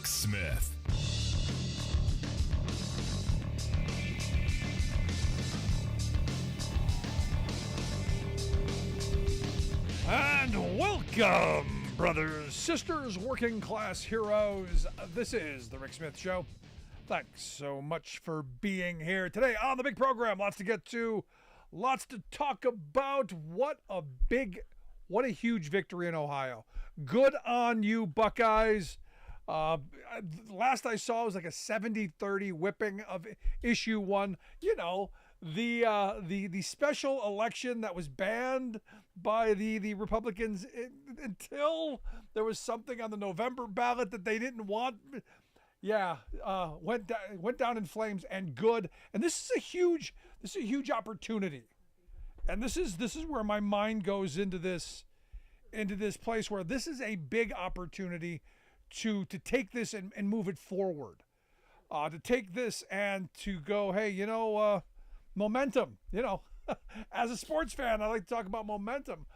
Rick Smith. And welcome, brothers, sisters, working class heroes. This is the Rick Smith Show. Thanks so much for being here today on the big program. Lots to get to, lots to talk about. What a huge victory in Ohio. Good on you, Buckeyes. Last I saw was like a 70-30 whipping of issue 1. You know, the special election that was banned by the Republicans until there was something on the November ballot that they didn't want. Yeah, went down in flames, and good. And this is a huge opportunity. And this is where my mind goes into this place where this is a big opportunity to take this and move it forward. To take this and to go, hey, momentum. As a sports fan, I like to talk about momentum.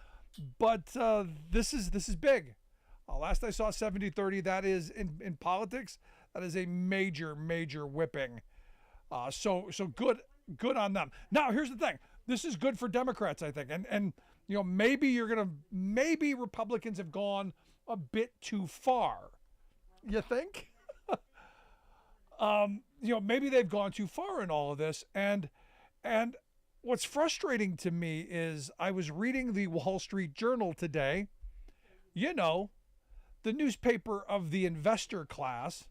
But this is big. Last I saw 70-30, that is in politics, that is a major whipping. So good on them. Now, here's the thing. This is good for Democrats, I think. And maybe Republicans have gone a bit too far. You think? Maybe they've gone too far in all of this. And what's frustrating to me is I was reading the Wall Street Journal today. The newspaper of the investor class.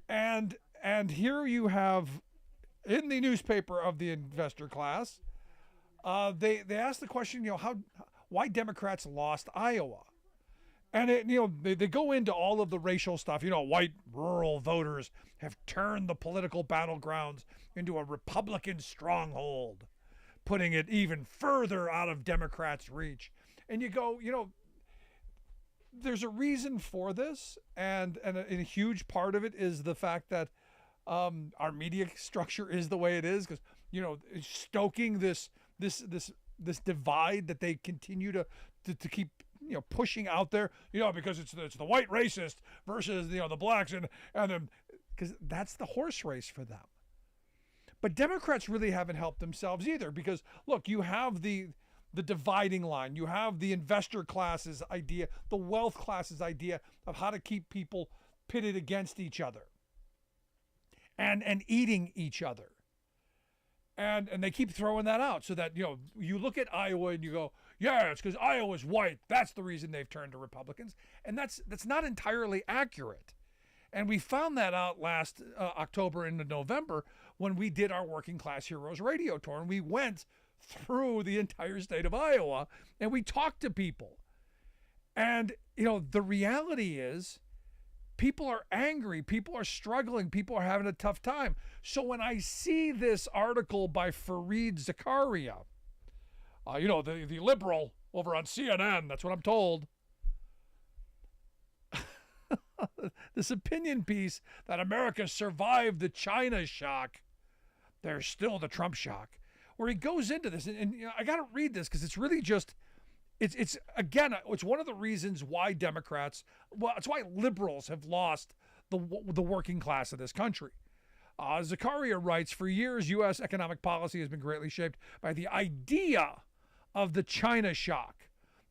And here you have, in the newspaper of the investor class, they asked the question, why Democrats lost Iowa. And they go into all of the racial stuff. White rural voters have turned the political battlegrounds into a Republican stronghold, putting it even further out of Democrats' reach. And you go, there's a reason for this, and a huge part of it is the fact that our media structure is the way it is, because stoking this divide that they continue to keep pushing out there, because it's the white racist versus the blacks and then, because that's the horse race for them. But Democrats really haven't helped themselves either, because look, you have the dividing line. You have the investor class's idea, the wealth class's idea of how to keep people pitted against each other and eating each other. And they keep throwing that out so that, you look at Iowa and you go, yeah, it's because Iowa's white. That's the reason they've turned to Republicans. And that's not entirely accurate. And we found that out last October into November when we did our Working Class Heroes radio tour. And we went through the entire state of Iowa and we talked to people. And, the reality is people are angry, people are struggling, people are having a tough time. So when I see this article by Fareed Zakaria, the liberal over on CNN, that's what I'm told, this opinion piece that America survived the China shock, there's still the Trump shock, where he goes into this, and I got to read this because it's really just, it's one of the reasons why Democrats, it's why liberals have lost the working class of this country. Zakaria writes, for years, U.S. economic policy has been greatly shaped by the idea of the China shock.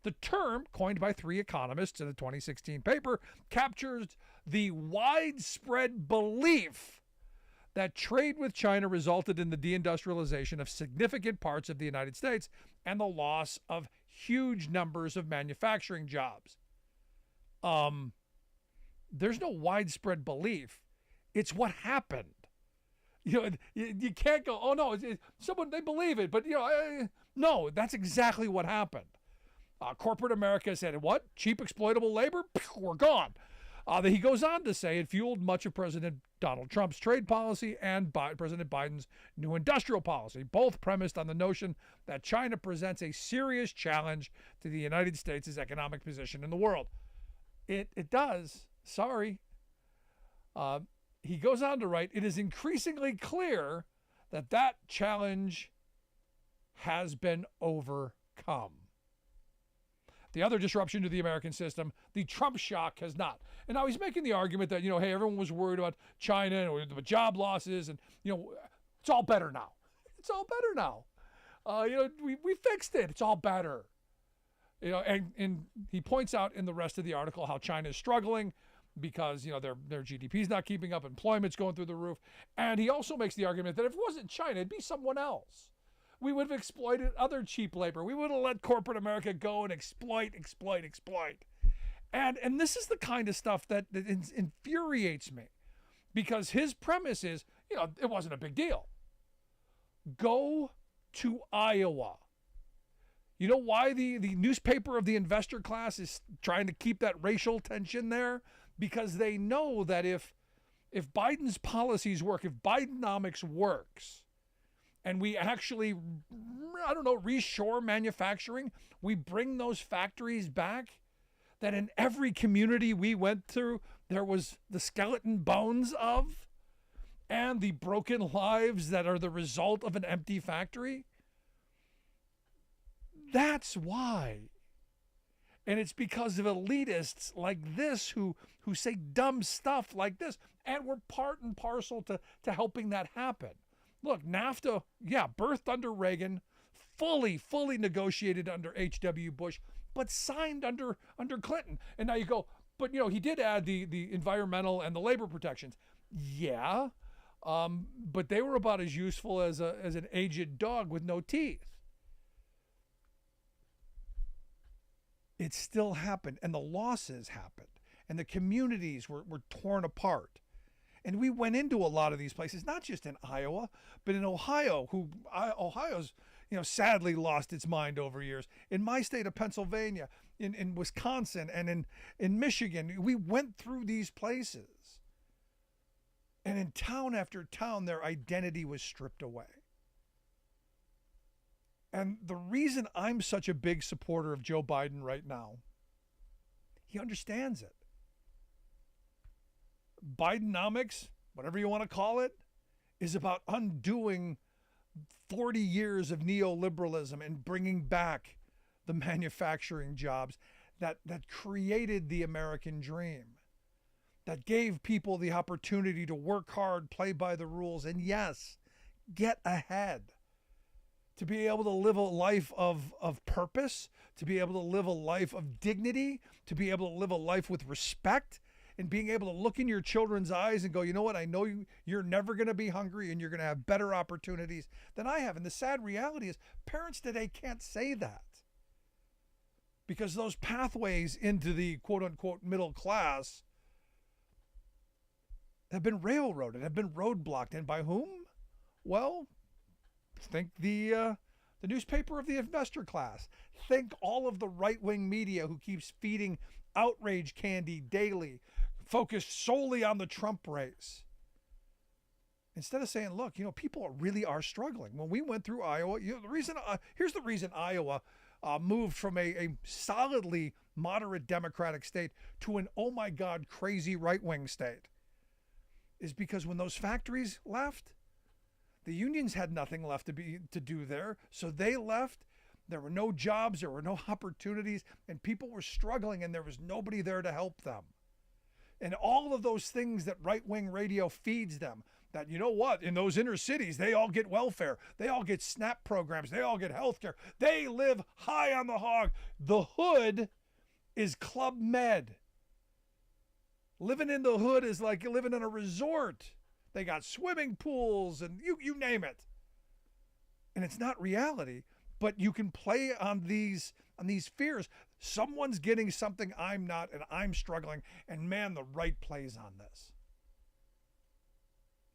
The term, coined by 3 economists in a 2016 paper, captures the widespread belief that trade with China resulted in the deindustrialization of significant parts of the United States and the loss of huge numbers of manufacturing jobs. There's no widespread belief. It's what happened. You can't go, oh no, someone, they believe it, but no, that's exactly what happened. Corporate America said, what? Cheap exploitable labor? We're gone. He goes on to say it fueled much of President Donald Trump's trade policy and President Biden's new industrial policy, both premised on the notion that China presents a serious challenge to the United States' economic position in the world. It does. Sorry. He goes on to write, it is increasingly clear that challenge has been overcome. the other disruption to the American system. The Trump shock has not. And now he's making the argument that, hey, everyone was worried about China and the job losses, and, it's all better now. It's all better now. We fixed it. It's all better. And he points out in the rest of the article how China is struggling because, their GDP is not keeping up, employment's going through the roof. And he also makes the argument that if it wasn't China, it'd be someone else. We would have exploited other cheap labor. We would have let corporate America go and exploit. And this is the kind of stuff that infuriates me, because his premise is, it wasn't a big deal. Go to Iowa. You know why the newspaper of the investor class is trying to keep that racial tension there? Because they know that if Biden's policies work, if Bidenomics works, and we actually, reshore manufacturing, we bring those factories back, that in every community we went through, there was the skeleton bones of, and the broken lives that are the result of an empty factory. That's why. And it's because of elitists like this who say dumb stuff like this. And we're part and parcel to helping that happen. Look, NAFTA, birthed under Reagan, fully negotiated under H.W. Bush, but signed under Clinton. And now you go, but he did add the environmental and the labor protections. Yeah, but they were about as useful as an aged dog with no teeth. It still happened, and the losses happened, and the communities were torn apart. And we went into a lot of these places, not just in Iowa, but in Ohio, Ohio's, sadly lost its mind over years. In my state of Pennsylvania, in Wisconsin, and in Michigan, we went through these places. And in town after town, their identity was stripped away. And the reason I'm such a big supporter of Joe Biden right now, he understands it. Bidenomics, whatever you want to call it, is about undoing 40 years of neoliberalism and bringing back the manufacturing jobs that created the American dream, that gave people the opportunity to work hard, play by the rules, and yes, get ahead. To be able to live a life of purpose, to be able to live a life of dignity, to be able to live a life with respect, and being able to look in your children's eyes and go, you know what, I know you're never going to be hungry and you're going to have better opportunities than I have. And the sad reality is parents today can't say that, because those pathways into the quote unquote middle class have been railroaded, have been roadblocked. And by whom? Well, think the newspaper of the investor class. Think all of the right-wing media who keeps feeding outrage candy daily, focused solely on the Trump race. Instead of saying, look, people really are struggling. When we went through Iowa, here's the reason Iowa moved from a solidly moderate Democratic state to an, oh my God, crazy right-wing state, is because when those factories left, the unions had nothing left to do there, so they left. There were no jobs, there were no opportunities, and people were struggling, and there was nobody there to help them. And all of those things that right-wing radio feeds them, that, you know what, in those inner cities, they all get welfare, they all get SNAP programs, they all get health care, they live high on the hog. The hood is Club Med. Living in the hood is like living in a resort. They got swimming pools and you name it. And it's not reality, but you can play on these fears. Someone's getting something I'm not, and I'm struggling. And man, the right plays on this.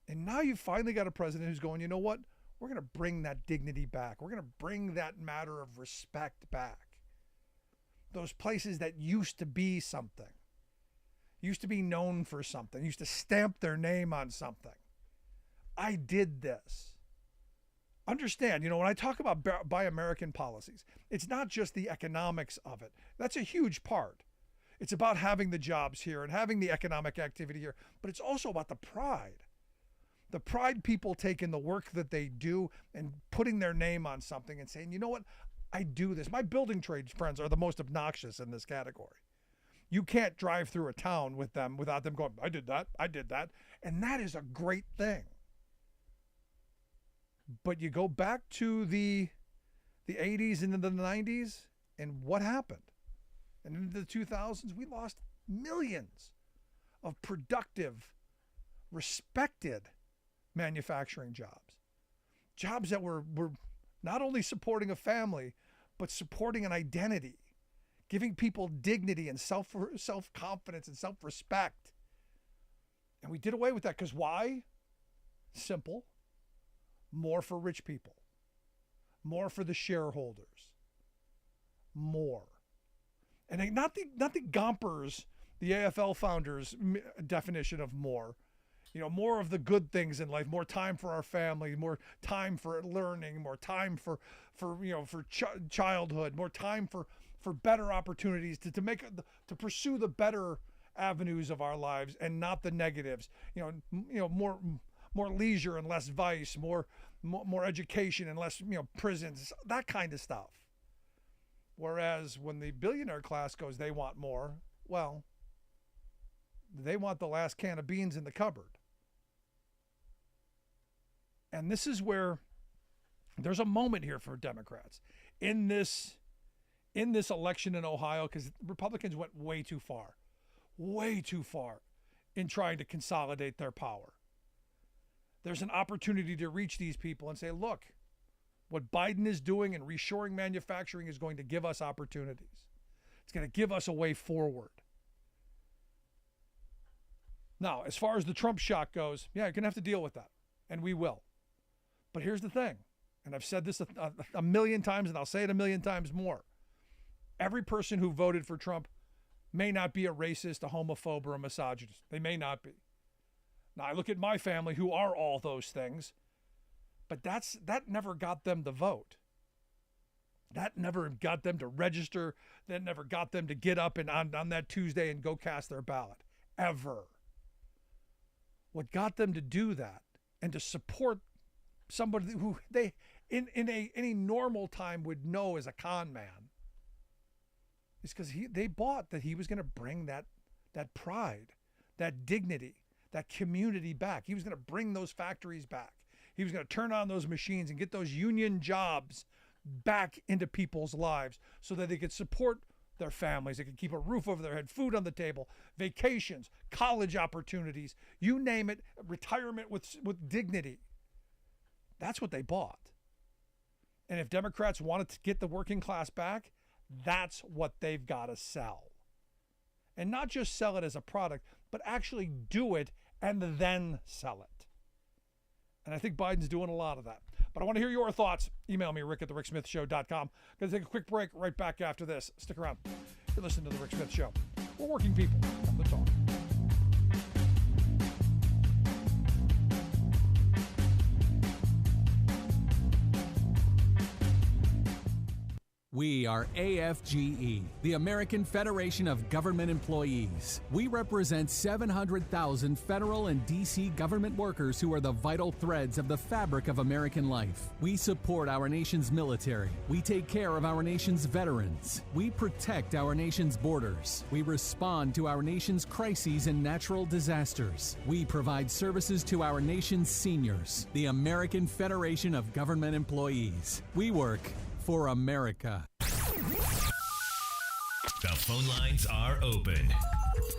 And now you've finally got a president who's going, you know what? We're going to bring that dignity back. We're going to bring that matter of respect back. Those places that used to be something. Used to be known for something, used to stamp their name on something. I did this. Understand, when I talk about Buy American policies, it's not just the economics of it. That's a huge part. It's about having the jobs here and having the economic activity here, but it's also about the pride. The pride people take in the work that they do and putting their name on something and saying, you know what, I do this. My building trade friends are the most obnoxious in this category. You can't drive through a town with them without them going, I did that. And that is a great thing. But you go back to the 80s and the 90s, and what happened? And into the 2000s, we lost millions of productive, respected manufacturing jobs. Jobs that were not only supporting a family, but supporting an identity, giving people dignity and self-confidence and self-respect. And we did away with that because why? Simple. More for rich people. More for the shareholders. More. And not the Gompers, the AFL founders' definition of more. More of the good things in life, more time for our family, more time for learning, more time for childhood, more time for better opportunities to pursue the better avenues of our lives and not the negatives. More leisure and less vice, more education and less prisons, that kind of stuff. Whereas when the billionaire class goes, they want more. Well, they want the last can of beans in the cupboard. And this is where there's a moment here for Democrats in this election in Ohio, because Republicans went way too far in trying to consolidate their power. There's an opportunity to reach these people and say, look, what Biden is doing in reshoring manufacturing is going to give us opportunities. It's going to give us a way forward. Now, as far as the Trump shock goes, yeah, you're going to have to deal with that, and we will. But here's the thing, and I've said this a million times, and I'll say it a million times more. Every person who voted for Trump may not be a racist, a homophobe, or a misogynist. They may not be. Now, I look at my family who are all those things, but that never got them the vote. That never got them to register. That never got them to get up and on that Tuesday and go cast their ballot, ever. What got them to do that and to support somebody who they in any normal time would know as a con man is because they bought that he was going to bring that pride, that dignity, that community back. He was going to bring those factories back. He was going to turn on those machines and get those union jobs back into people's lives so that they could support their families. They could keep a roof over their head, food on the table, vacations, college opportunities, you name it, retirement with dignity. That's what they bought. And if Democrats wanted to get the working class back, that's what they've got to sell. And not just sell it as a product, but actually do it and then sell it. And I think Biden's doing a lot of that. But I want to hear your thoughts. Email me, rick@thericksmithshow.com. Going to take a quick break right back after this. Stick around. You're listening to The Rick Smith Show. We're working people on the talk. We are AFGE, the American Federation of Government Employees. We represent 700,000 federal and D.C. government workers who are the vital threads of the fabric of American life. We support our nation's military. We take care of our nation's veterans. We protect our nation's borders. We respond to our nation's crises and natural disasters. We provide services to our nation's seniors. The American Federation of Government Employees. We work for America. The phone lines are open.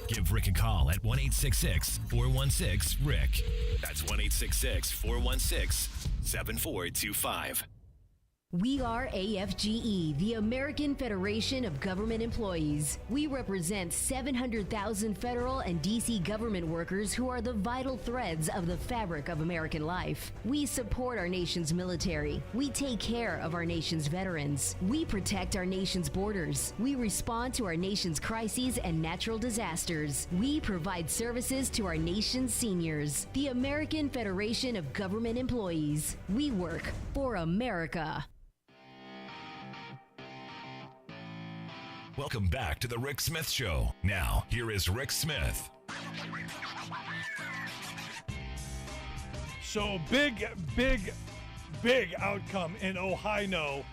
Give Rick a call at 1-866-416-RICK. That's 1-866-416-7425. We are AFGE, the American Federation of Government Employees. We represent 700,000 federal and D.C. government workers who are the vital threads of the fabric of American life. We support our nation's military. We take care of our nation's veterans. We protect our nation's borders. We respond to our nation's crises and natural disasters. We provide services to our nation's seniors. The American Federation of Government Employees. We work for America. Welcome back to The Rick Smith Show. Now, here is Rick Smith. So big outcome in Ohio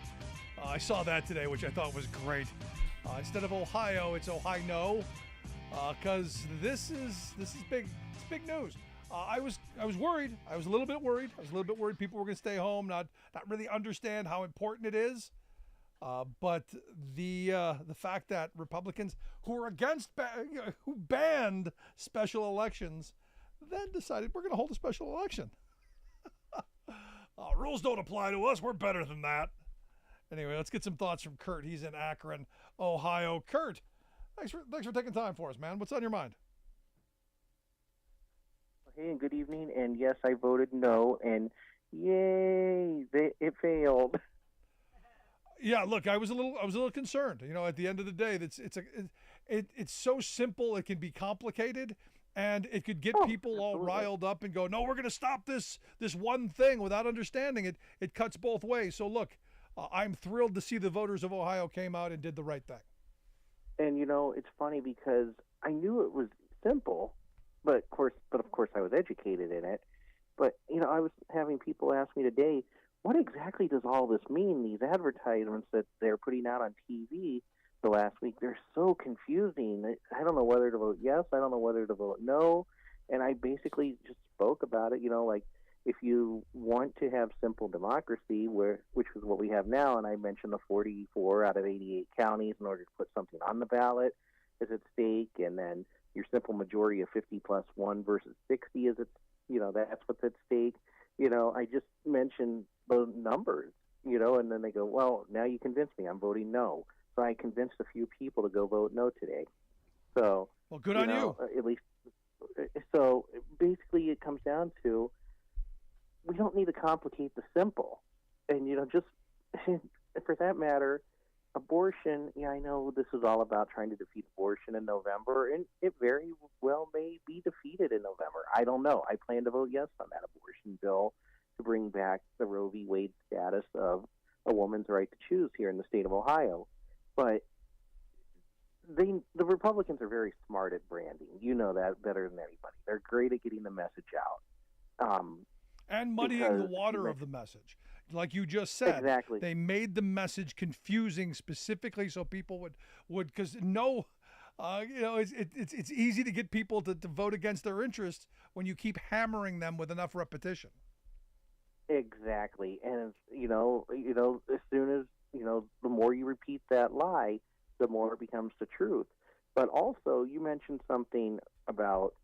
I saw that today, which I thought was great. Instead of Ohio, it's Ohio, because this is big. It's big news. I was worried. I was a little bit worried. People were going to stay home, not really understand how important it is. But the fact that Republicans who are who banned special elections, then decided we're going to hold a special election. Rules don't apply to us. We're better than that. Anyway, let's get some thoughts from Kurt. He's in Akron, Ohio. Kurt, thanks for taking time for us, man. What's on your mind? Hey, and good evening. And yes, I voted no, and yay, it failed. Yeah, look, I was a little concerned. You know, at the end of the day, it's so simple. It can be complicated, and it could get people all riled up and go, no, we're going to stop this one thing without understanding it. It cuts both ways. So look, I'm thrilled to see the voters of Ohio came out and did the right thing. And you know, it's funny because I knew it was simple, but of course I was educated in it. But you know, I was having people ask me today, what exactly does all this mean? These advertisements that they're putting out on TV the last week, they're so confusing. I don't know whether to vote yes. I don't know whether to vote no. And I basically just spoke about it, you know, like if you want to have simple democracy, which is what we have now, and I mentioned the 44 out of 88 counties in order to put something on the ballot is at stake, and then your simple majority of 50 plus 1 versus 60 is at, you know, that's what's at stake. You know, I just mentioned the numbers, you know, and then they go, well, now you convinced me. I'm voting no. So I convinced a few people to go vote no today. So, well, good on you. At least, so basically it comes down to we don't need to complicate the simple. And, you know, just for that matter, abortion, yeah, I know this is all about trying to defeat abortion in November, and it very well may be defeated in November. I don't know. I plan to vote yes on that abortion bill to bring back the Roe v. Wade status of a woman's right to choose here in the state of Ohio. But the Republicans are very smart at branding. You know that better than anybody. They're great at getting the message out. And muddying the water of the message. Like you just said, exactly. They made the message confusing specifically so people would because no, you know, it's easy to get people to vote against their interests when you keep hammering them with enough repetition. Exactly, and you know, as soon as you know, the more you repeat that lie, the more it becomes the truth. But also, you mentioned something about,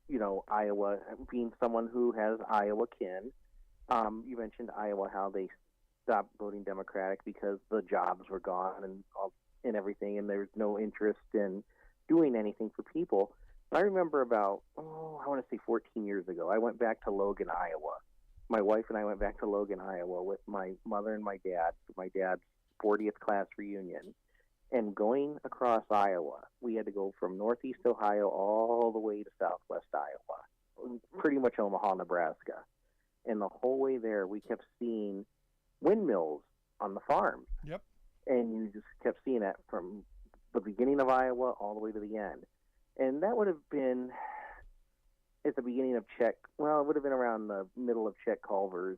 you know, Iowa being someone who has Iowa kin. You mentioned Iowa, how they stopped voting Democratic because the jobs were gone and everything, and there's no interest in doing anything for people. But I remember about, I want to say 14 years ago, I went back to Logan, Iowa. My wife and I went back to Logan, Iowa with my mother and my dad for my dad's 40th class reunion. And going across Iowa, we had to go from northeast Ohio all the way to southwest Iowa, pretty much Omaha, Nebraska. And the whole way there, we kept seeing windmills on the farms. Yep. And you just kept seeing that from the beginning of Iowa all the way to the end. And that would have been at the beginning of it would have been around the middle of Chet Culver's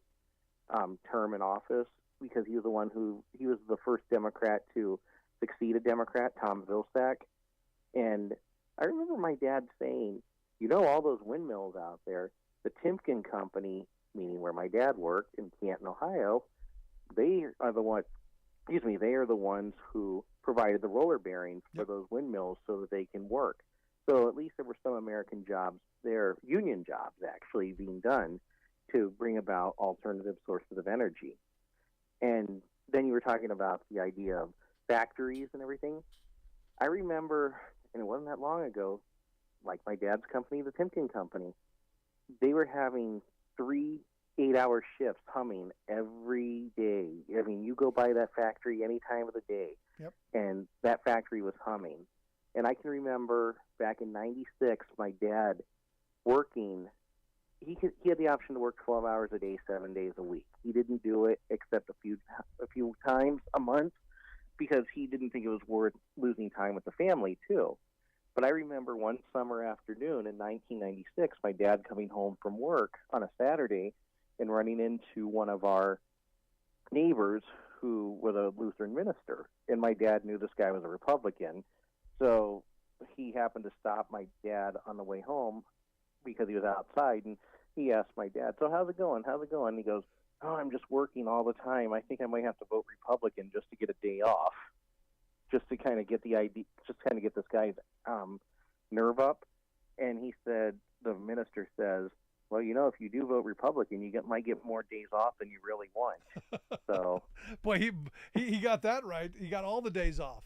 term in office, because he was the first Democrat to succeed a Democrat, Tom Vilsack. And I remember my dad saying, you know, all those windmills out there, the Timken Company, meaning where my dad worked in Canton, Ohio, they are the ones who provided the roller bearings for those windmills so that they can work. So at least there were some American jobs there, union jobs actually being done to bring about alternative sources of energy. And then you were talking about the idea of factories and everything. I remember, and it wasn't that long ago, like my dad's company, the Timken Company, they were having 3 8-hour shifts humming every day. I mean, you go by that factory any time of the day, and that factory was humming. And I can remember back in '96, my dad working. He had the option to work 12 hours a day, 7 days a week. He didn't do it except a few times a month because he didn't think it was worth losing time with the family too. But I remember one summer afternoon in 1996, my dad coming home from work on a Saturday and running into one of our neighbors who was a Lutheran minister, and my dad knew this guy was a Republican, so he happened to stop my dad on the way home because he was outside, and he asked my dad, "So how's it going? How's it going?" And he goes, "Oh, I'm just working all the time. I think I might have to vote Republican just to get a day off, just to kind of get the idea, just kind of get this guy's nerve up." And he said, the minister says, "Well, if you do vote Republican, might get more days off than you really want." So, boy, he got that right. He got all the days off.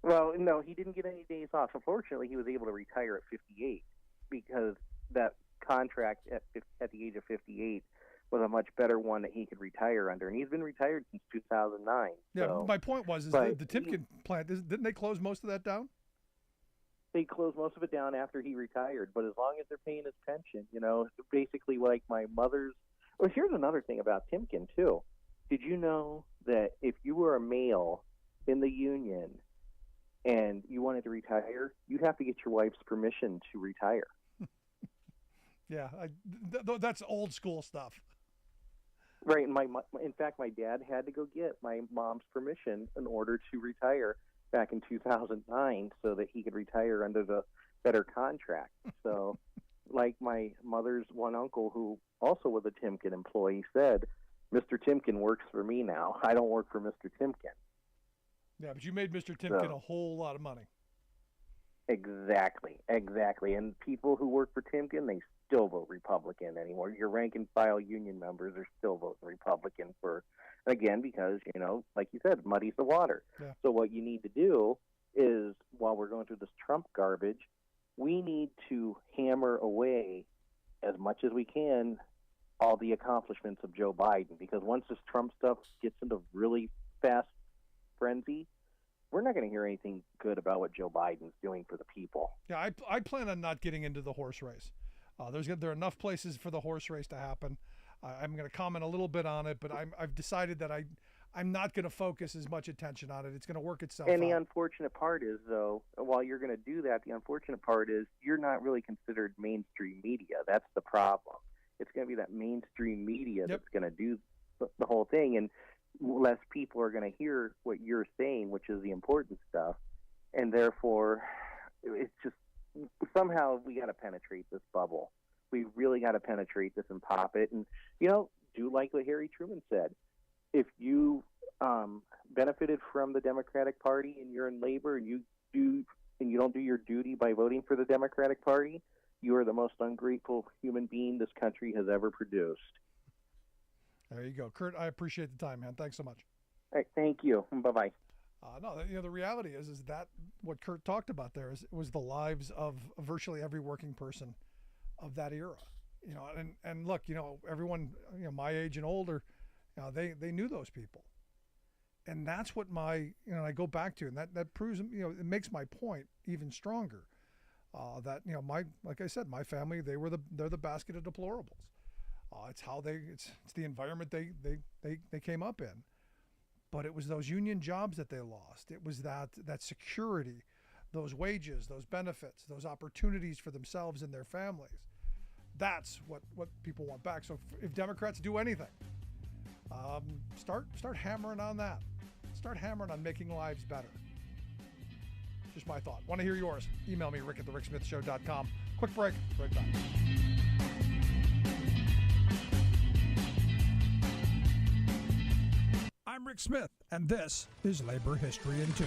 Well, no, he didn't get any days off. Unfortunately, he was able to retire at 58 because that contract at the age of 58 was a much better one that he could retire under, and he's been retired since 2009. Yeah, so. My point was the Timken plant, didn't they close most of that down? They closed most of it down after he retired, but as long as they're paying his pension, basically like my mother's. Well, here's another thing about Timken, too. Did you know that if you were a male in the union and you wanted to retire, you'd have to get your wife's permission to retire? Yeah, that's old school stuff. Right, and in fact, my dad had to go get my mom's permission in order to retire back in 2009 so that he could retire under the better contract. So, like my mother's one uncle, who also was a Timken employee, said, "Mr. Timken works for me now. I don't work for Mr. Timken." Yeah, but you made Mr. Timken a whole lot of money. Exactly. And people who work for Timken, they still vote Republican anymore. Your rank and file union members are still voting Republican because, like you said, muddies the water. Yeah. So what you need to do is, while we're going through this Trump garbage, we need to hammer away as much as we can all the accomplishments of Joe Biden, because once this Trump stuff gets into really fast frenzy, we're not going to hear anything good about what Joe Biden's doing for the people. Yeah, I plan on not getting into the horse race. There are enough places for the horse race to happen. I'm going to comment a little bit on it, but I've decided that I'm not going to focus as much attention on it. It's going to work itself out. And the unfortunate part is, though, while you're going to do that, the unfortunate part is you're not really considered mainstream media. That's the problem. It's going to be that mainstream media that's going to do the whole thing, and less people are going to hear what you're saying, which is the important stuff, and therefore it's just somehow we got to penetrate this bubble. We really got to penetrate this and pop it, and do like what Harry Truman said. If you benefited from the Democratic Party and you're in labor and you don't do your duty by voting for the Democratic Party, you are the most ungrateful human being this country has ever produced. There you go, Kurt. I appreciate the time, man. Thanks so much. All right, thank you. Bye-bye. No, the reality is that what Kurt talked about there was the lives of virtually every working person of that era. And look, everyone, my age and older, they knew those people, and that's what I go back to, and that proves, it makes my point even stronger. That like I said, my family, they're the basket of deplorables. It's the environment they came up in. But it was those union jobs that they lost. It was that security, those wages, those benefits, those opportunities for themselves and their families. That's what people want back. So if Democrats do anything, start hammering on that. Start hammering on making lives better. Just my thought. Want to hear yours? Email me, rick@thericksmithshow.com. Quick break. Right back. I'm Rick Smith, and this is Labor History in 2.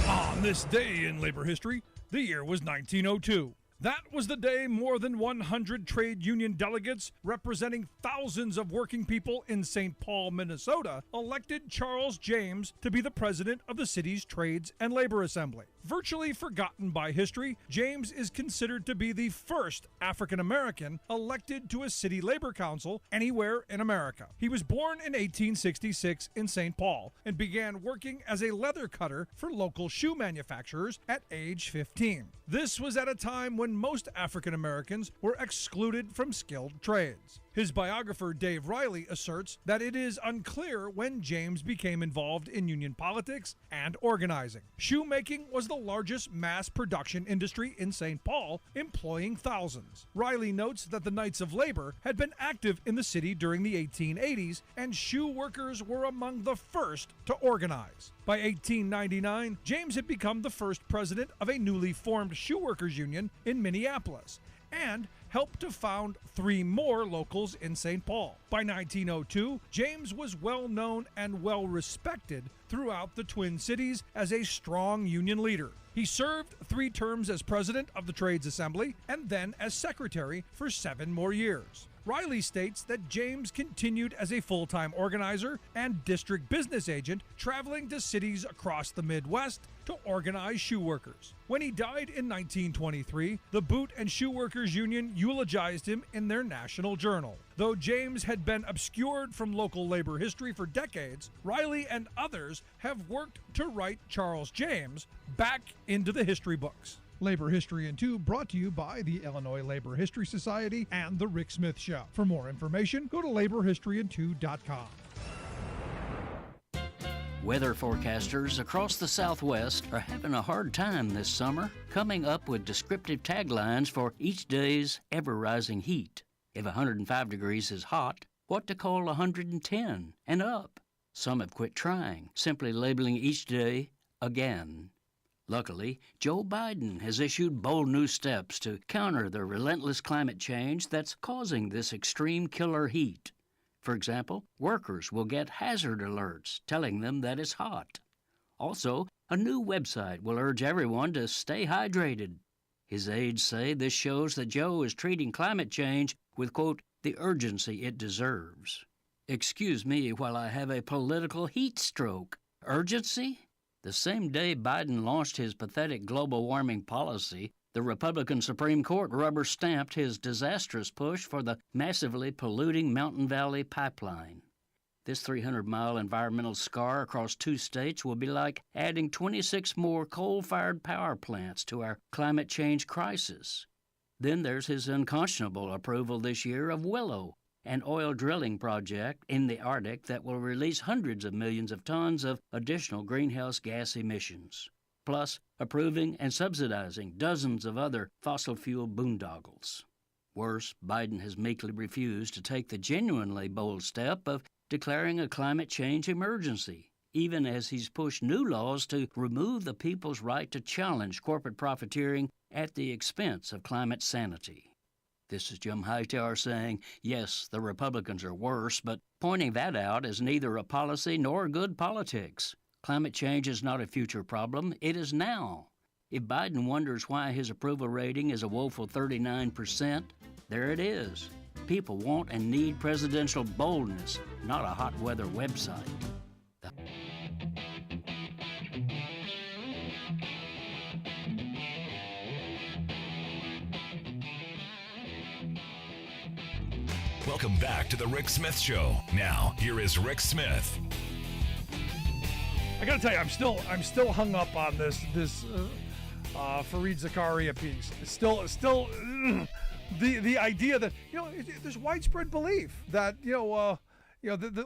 On this day in labor history, the year was 1902. That was the day more than 100 trade union delegates representing thousands of working people in St. Paul, Minnesota, elected Charles James to be the president of the city's Trades and Labor Assembly. Virtually forgotten by history, James is considered to be the first African American elected to a city labor council anywhere in America. He was born in 1866 in St. Paul and began working as a leather cutter for local shoe manufacturers at age 15. This was at a time when most African Americans were excluded from skilled trades. His biographer Dave Riley asserts that it is unclear when James became involved in union politics and organizing. Shoemaking was the largest mass production industry in St. Paul, employing thousands. Riley notes that the Knights of Labor had been active in the city during the 1880s, and shoe workers were among the first to organize. By 1899, James had become the first president of a newly formed shoe workers union in Minneapolis, and helped to found 3 more locals in St. Paul. By 1902, James was well known and well respected throughout the Twin Cities as a strong union leader. He served 3 terms as president of the Trades Assembly and then as secretary for 7 more years. Riley states that James continued as a full-time organizer and district business agent, traveling to cities across the Midwest to organize shoe workers. When he died in 1923, the Boot and Shoe Workers Union eulogized him in their national journal. Though James had been obscured from local labor history for decades, Riley and others have worked to write Charles James back into the history books. Labor History in 2 brought to you by the Illinois Labor History Society and The Rick Smith Show. For more information, go to laborhistoryin2.com. Weather forecasters across the Southwest are having a hard time this summer, coming up with descriptive taglines for each day's ever-rising heat. If 105 degrees is hot, what to call 110 and up? Some have quit trying, simply labeling each day again. Luckily, Joe Biden has issued bold new steps to counter the relentless climate change that's causing this extreme killer heat. For example, workers will get hazard alerts telling them that it's hot. Also, a new website will urge everyone to stay hydrated. His aides say this shows that Joe is treating climate change with, quote, the urgency it deserves. Excuse me while I have a political heat stroke. Urgency? The same day Biden launched his pathetic global warming policy, the Republican Supreme Court rubber-stamped his disastrous push for the massively polluting Mountain Valley Pipeline. This 300-mile environmental scar across 2 states will be like adding 26 more coal-fired power plants to our climate change crisis. Then there's his unconscionable approval this year of Willow, an oil drilling project in the Arctic that will release hundreds of millions of tons of additional greenhouse gas emissions, plus approving and subsidizing dozens of other fossil fuel boondoggles. Worse, Biden has meekly refused to take the genuinely bold step of declaring a climate change emergency, even as he's pushed new laws to remove the people's right to challenge corporate profiteering at the expense of climate sanity. This is Jim Hightower saying, yes, the Republicans are worse, but pointing that out as neither a policy nor good politics. Climate change is not a future problem, it is now. If Biden wonders why his approval rating is a woeful 39%, there it is. People want and need presidential boldness, not a hot weather website. Welcome back to the Rick Smith Show. Now, here is Rick Smith. I gotta tell you, I'm still hung up on this Fareed Zakaria piece. It's still the idea that there's widespread belief that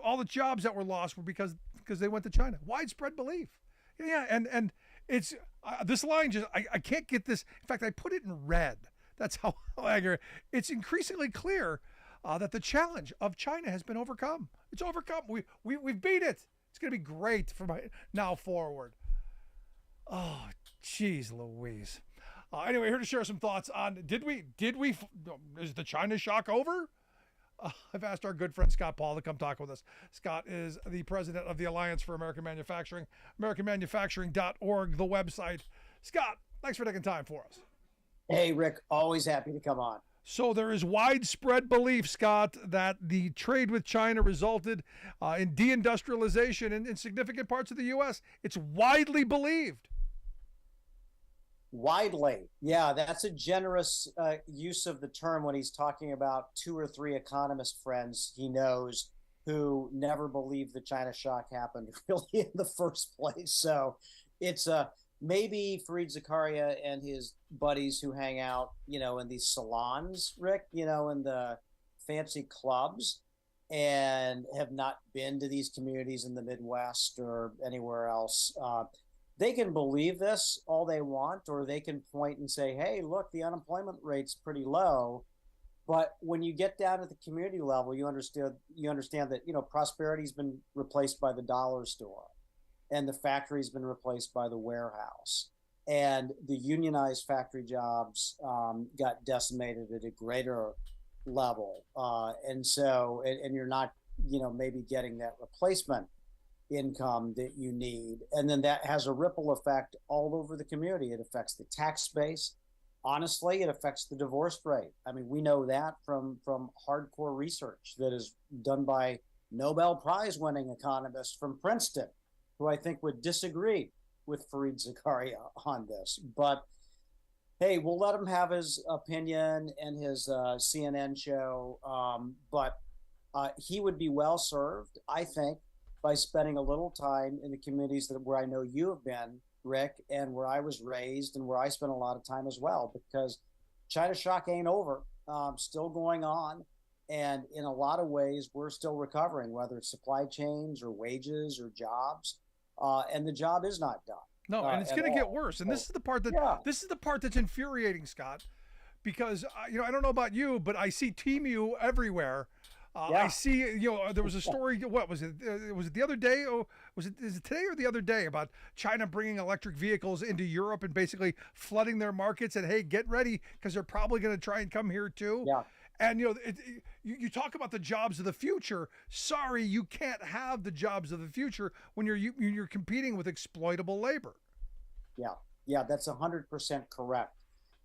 all the jobs that were lost were because they went to China. Widespread belief. Yeah, and it's this line just I can't get this. In fact, I put it in red. That's how accurate. It's increasingly clear that the challenge of China has been overcome. It's overcome. We've beat it. It's going to be great from now forward. Oh, geez, Louise. Anyway, here to share some thoughts on is the China shock over? I've asked our good friend Scott Paul to come talk with us. Scott is the president of the Alliance for American Manufacturing, AmericanManufacturing.org, the website. Scott, thanks for taking time for us. Hey, Rick, always happy to come on. So there is widespread belief, Scott, that the trade with China resulted in deindustrialization in significant parts of the U.S. It's widely believed. Widely. Yeah, that's a generous use of the term when he's talking about 2 or 3 economist friends he knows who never believed the China shock happened really in the first place. So it's maybe Fareed Zakaria and his buddies who hang out, in these salons, Rick, in the fancy clubs and have not been to these communities in the Midwest or anywhere else, they can believe this all they want, or they can point and say, hey, look, the unemployment rate's pretty low. But when you get down at the community level, you understand that, prosperity's been replaced by the dollar store, and the factory's been replaced by the warehouse, and the unionized factory jobs got decimated at a greater level. And you're not, maybe getting that replacement income that you need. And then that has a ripple effect all over the community. It affects the tax base. Honestly, it affects the divorce rate. I mean, we know that from hardcore research that is done by Nobel Prize winning economists from Princeton, who I think would disagree with Fareed Zakaria on this. But hey, we'll let him have his opinion and his CNN show. But he would be well served, I think, by spending a little time in the communities where I know you have been, Rick, and where I was raised and where I spent a lot of time as well, because China shock ain't over, still going on. And in a lot of ways, we're still recovering, whether it's supply chains or wages or jobs. And the job is not done. No, and it's going to get worse. And this is the part that's infuriating, Scott, because I don't know about you, but I see Temu everywhere. I see, there was a story. What was it? Was it the other day? Or is it today or the other day about China bringing electric vehicles into Europe and basically flooding their markets? And hey, get ready, because they're probably going to try and come here too. Yeah. And you talk about the jobs of the future. Sorry, you can't have the jobs of the future when you're competing with exploitable labor. Yeah, that's 100% correct.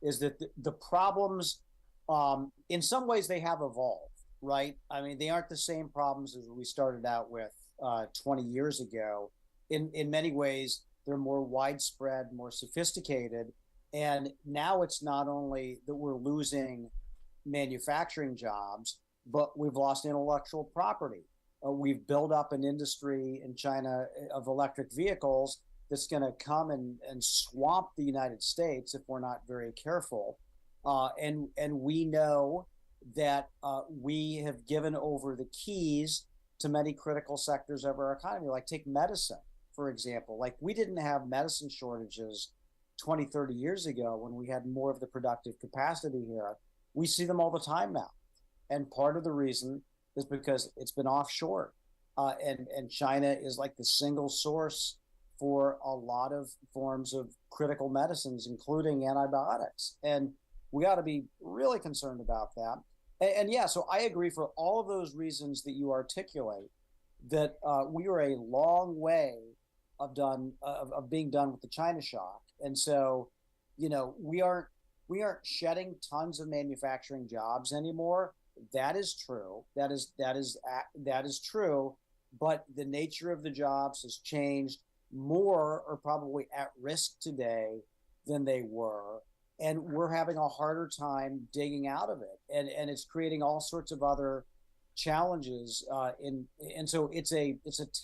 Is that the problems? In some ways, they have evolved, right? I mean, they aren't the same problems as we started out with 20 years ago. In many ways, they're more widespread, more sophisticated, and now it's not only that we're losing manufacturing jobs, but we've lost intellectual property. We've built up an industry in China of electric vehicles that's going to come and swamp the United States if we're not very careful. And we know that we have given over the keys to many critical sectors of our economy, like take medicine, for example. Like, we didn't have medicine shortages 20, 30 years ago when we had more of the productive capacity here. We see them all the time now. And part of the reason is because it's been offshore. And China is like the single source for a lot of forms of critical medicines, including antibiotics. And we ought to be really concerned about that. And yeah, so I agree, for all of those reasons that you articulate, that we are a long way of being done with the China shock. And so, we aren't shedding tons of manufacturing jobs anymore. That is true. That is true. But the nature of the jobs has changed. More are probably at risk today than they were, and we're having a harder time digging out of it. And it's creating all sorts of other challenges. And so it's a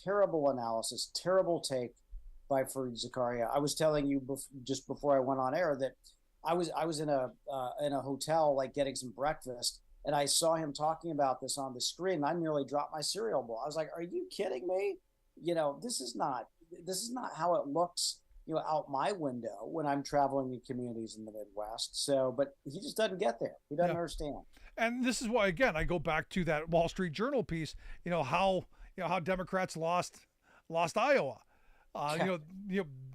terrible analysis, terrible take by Fareed Zakaria. I was telling you just before I went on air that I was in a hotel, like getting some breakfast, and I saw him talking about this on the screen. And I nearly dropped my cereal bowl. I was like, "Are you kidding me? This is not how it looks, out my window when I'm traveling in communities in the Midwest." So, but he just doesn't get there. He doesn't understand. And this is why, again, I go back to that Wall Street Journal piece. How Democrats lost Iowa.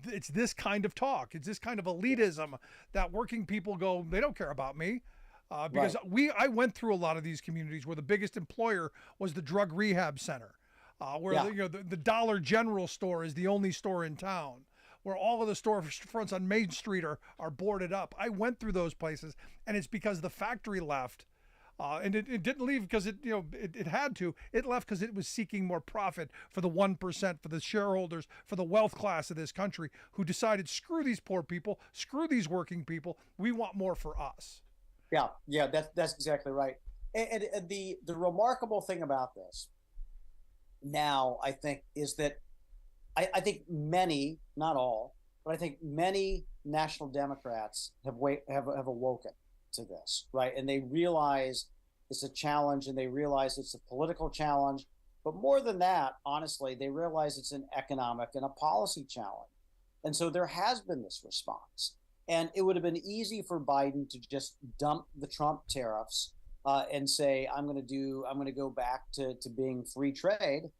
It's this kind of talk. It's this kind of elitism that working people go, they don't care about me. Because I went through a lot of these communities where the biggest employer was the drug rehab center, where the Dollar General store is the only store in town, where all of the storefronts on Main Street are boarded up. I went through those places, and it's because the factory left. And it didn't leave because it had to. It left because it was seeking more profit for the 1%, for the shareholders, for the wealth class of this country, who decided, screw these poor people, screw these working people. We want more for us. Yeah, that's exactly right. And the remarkable thing about this now, I think, is that I think many, not all, but I think many national Democrats have awoken to this, right? And they realize it's a challenge, and they realize it's a political challenge. But more than that, honestly, they realize it's an economic and a policy challenge. And so there has been this response. And it would have been easy for Biden to just dump the Trump tariffs and say, I'm going to go back to being free trade.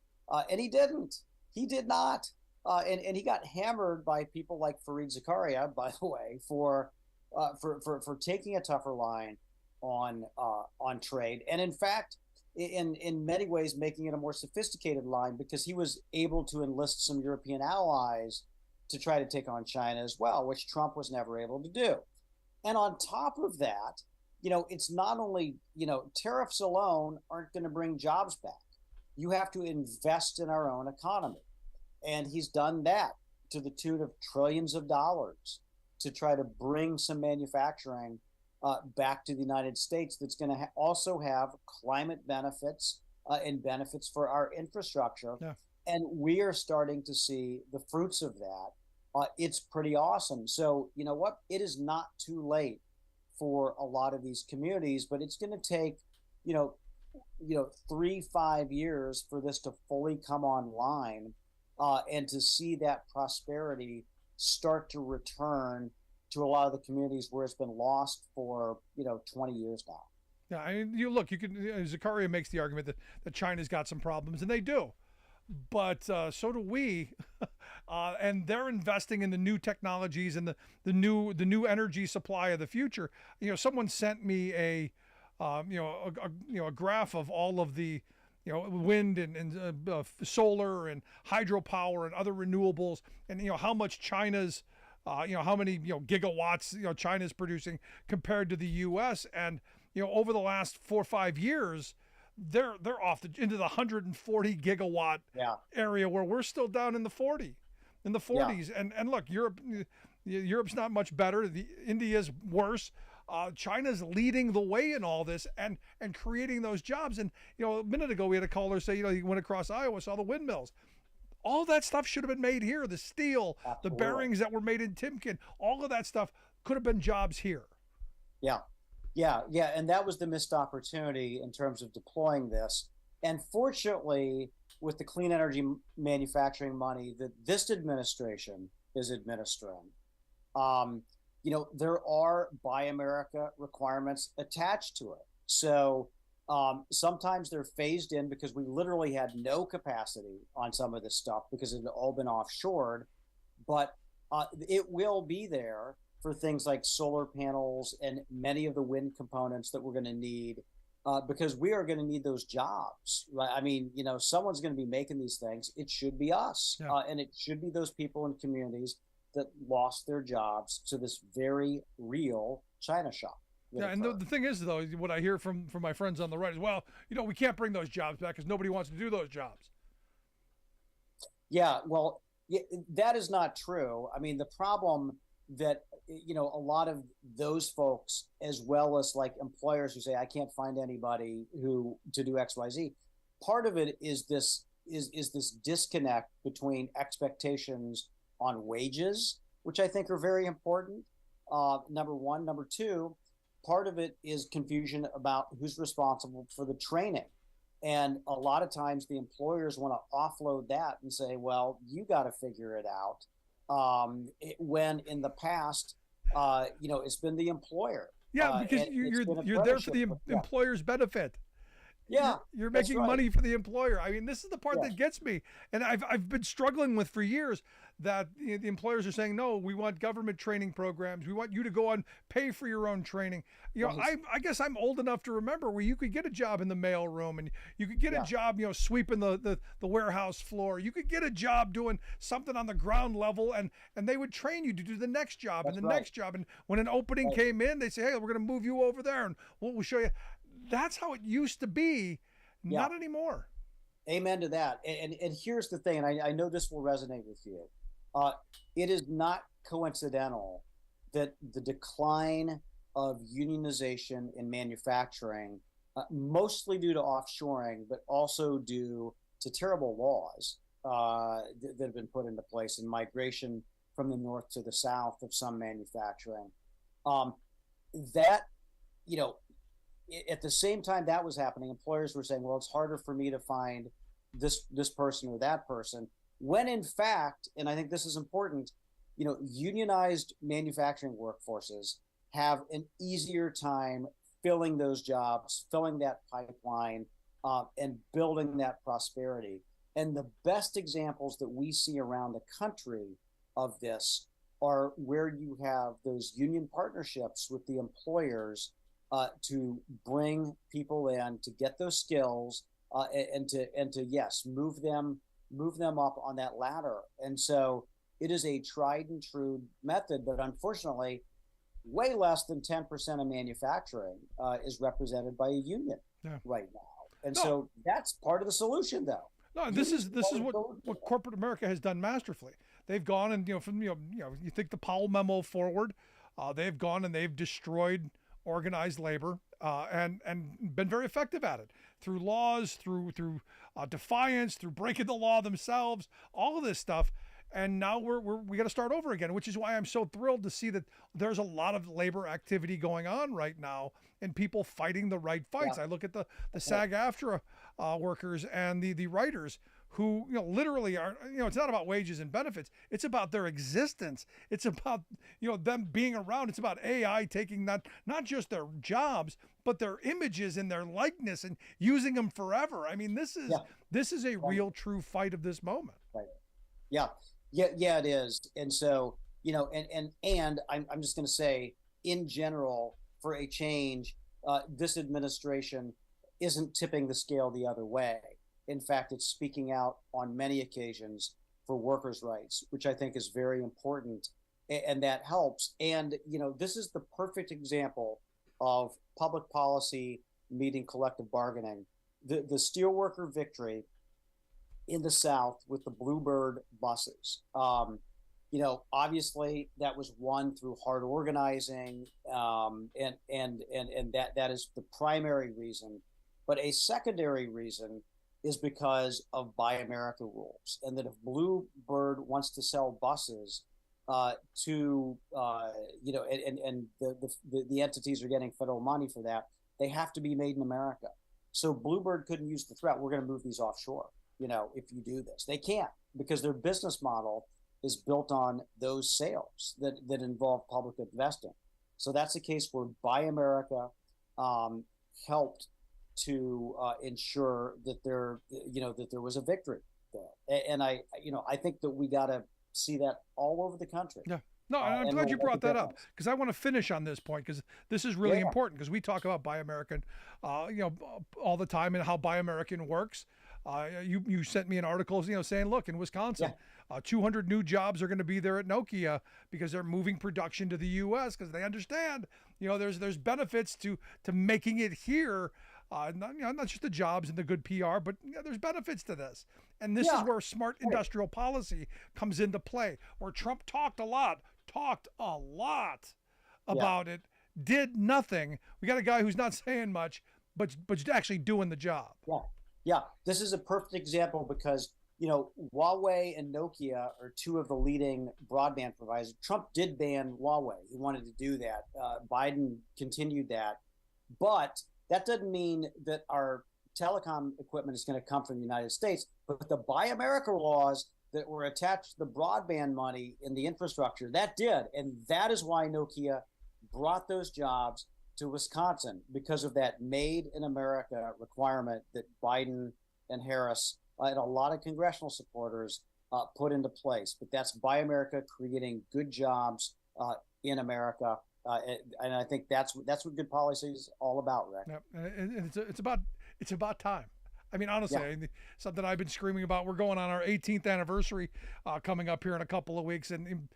And he didn't. He did not. And he got hammered by people like Fareed Zakaria, by the way, for taking a tougher line on trade. And in fact, in many ways, making it a more sophisticated line, because he was able to enlist some European allies to try to take on China as well, which Trump was never able to do. And on top of that, it's not only, tariffs alone aren't going to bring jobs back. You have to invest in our own economy. And he's done that to the tune of trillions of dollars to try to bring some manufacturing back to the United States that's going to also have climate benefits and benefits for our infrastructure. Yeah. And we are starting to see the fruits of that. It's pretty awesome. So, you know what? It is not too late for a lot of these communities, but it's going to take, 3-5 years for this to fully come online and to see that prosperity start to return to a lot of the communities where it's been lost for 20 years now. Yeah, I mean, Zakaria makes the argument that China's got some problems, and they do, but so do we, and they're investing in the new technologies and the new energy supply of the future. Someone sent me a graph of all of the wind and solar and hydropower and other renewables, and how much China's how many gigawatts China's producing compared to the U.S. And over the last 4 or 5 years, they're off into the 140 gigawatt area, where we're still down in the 40s. Yeah. And look, Europe's not much better. India's worse. China's leading the way in all this and creating those jobs. And a minute ago we had a caller say he went across Iowa, saw the windmills. All that stuff should have been made here. The steel, Absolutely. The bearings that were made in Timken, all of that stuff could have been jobs here. Yeah. And that was the missed opportunity in terms of deploying this. And fortunately, with the clean energy manufacturing money that this administration is administering, there are Buy America requirements attached to it. So sometimes they're phased in because we literally had no capacity on some of this stuff because it had all been offshored. But it will be there for things like solar panels and many of the wind components that we're going to need because we are going to need those jobs. Right? I mean, someone's going to be making these things. It should be us. Yeah. And it should be those people in communities that lost their jobs to this very real China shock. Yeah, and the thing is, though, what I hear from my friends on the right is, well, we can't bring those jobs back because nobody wants to do those jobs. Yeah, well, that is not true. I mean, the problem that, a lot of those folks, as well as like employers who say, I can't find anybody to do X, Y, Z, part of it is this disconnect between expectations on wages, which I think are very important. Number one. Number two, part of it is confusion about who's responsible for the training. And a lot of times the employers want to offload that and say, well, you got to figure it out. When in the past, it's been the employer. Yeah, because you're there for the employer's benefit. Yeah, you're making money for the employer. I mean, this is the part that gets me, and I've been struggling with for years that the employers are saying, no, we want government training programs. We want you to go on, pay for your own training. I guess I'm old enough to remember where you could get a job in the mail room, and you could get a job, sweeping the warehouse floor. You could get a job doing something on the ground level, and they would train you to do the next job next job. And when an opening came in, they say, hey, we're going to move you over there, and we'll show you. That's how it used to be, not anymore. Amen to that. And here's the thing, and I know this will resonate with you. It is not coincidental that the decline of unionization in manufacturing, mostly due to offshoring, but also due to terrible laws that have been put into place and migration from the north to the south of some manufacturing, at the same time that was happening, employers were saying, well, it's harder for me to find this person or that person, when in fact, and I think this is important, unionized manufacturing workforces have an easier time filling those jobs, filling that pipeline, and building that prosperity. And the best examples that we see around the country of this are where you have those union partnerships with the employers to bring people in, to get those skills, and to yes, move them up on that ladder. And so it is a tried and true method, but unfortunately, way less than 10% of manufacturing is represented by a union right now. And so that's part of the solution, though. No, this is what corporate America has done masterfully. They've gone and you think the Powell memo forward, they've gone and they've destroyed organized labor and been very effective at it through laws, through defiance, through breaking the law themselves, all of this stuff. And now we got to start over again, which is why I'm so thrilled to see that there's a lot of labor activity going on right now and people fighting the right fights. I look at the SAG-AFTRA workers and the writers who literally are, it's not about wages and benefits. It's about their existence. It's about them being around. It's about AI taking not just their jobs, but their images and their likeness and using them forever. I mean, this is a real true fight of this moment. Right. Yeah, it is. And so, and I'm just going to say, in general, for a change, this administration isn't tipping the scale the other way. In fact, it's speaking out on many occasions for workers' rights, which I think is very important, and that helps. And, this is the perfect example of public policy meeting collective bargaining. The steelworker victory in the South with the Bluebird buses. Obviously that was won through hard organizing, and that is the primary reason. But a secondary reason is because of Buy America rules, and that if Bluebird wants to sell buses to the entities are getting federal money for that, they have to be made in America. So Bluebird couldn't use the threat, we're going to move these offshore. If you do this, they can't, because their business model is built on those sales that involve public investing. So that's a case where Buy America helped to ensure that there was a victory there. And I think that we got to see that all over the country. Yeah. No, I'm glad you brought that up, because I want to finish on this point, because this is really important, because we talk about Buy American, all the time, and how Buy American works. You sent me an article, saying, look, in Wisconsin, 200 new jobs are going to be there at Nokia because they're moving production to the U.S. because they understand, there's benefits to making it here. Not just the jobs and the good PR, but there's benefits to this. And this is where smart industrial policy comes into play, where Trump talked a lot about it, did nothing. We got a guy who's not saying much, but actually doing the job. Yeah. This is a perfect example because, Huawei and Nokia are two of the leading broadband providers. Trump did ban Huawei. He wanted to do that. Biden continued that. But that doesn't mean that our telecom equipment is going to come from the United States. But the Buy America laws that were attached to the broadband money in the infrastructure, that did. And that is why Nokia brought those jobs to Wisconsin, because of that Made in America requirement that Biden and Harris and a lot of congressional supporters put into place. But that's Buy America, creating good jobs in America. And I think that's what good policy is all about, Rick. Yep. And it's about time. I mean, honestly, something I've been screaming about. We're going on our 18th anniversary coming up here in a couple of weeks, and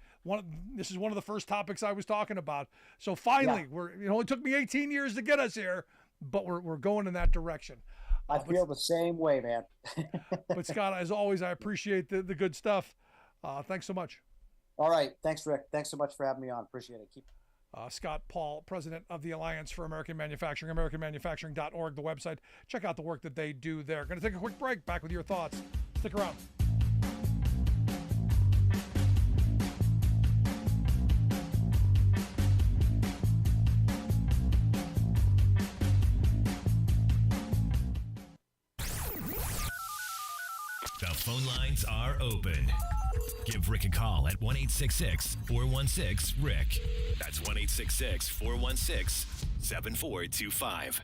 this is one of the first topics I was talking about. So finally, it only took me 18 years to get us here, but we're going in that direction. I feel the same way, man. But Scott, as always, I appreciate the good stuff. Thanks so much. All right. Thanks, Rick. Thanks so much for having me on. Appreciate it. Scott Paul, president of the Alliance for American Manufacturing, AmericanManufacturing.org, the website. Check out the work that they do there. Going to take a quick break. Back with your thoughts. Stick around. The phone lines are open. Give Rick a call at 1-866-416-RICK. That's 1-866-416-7425.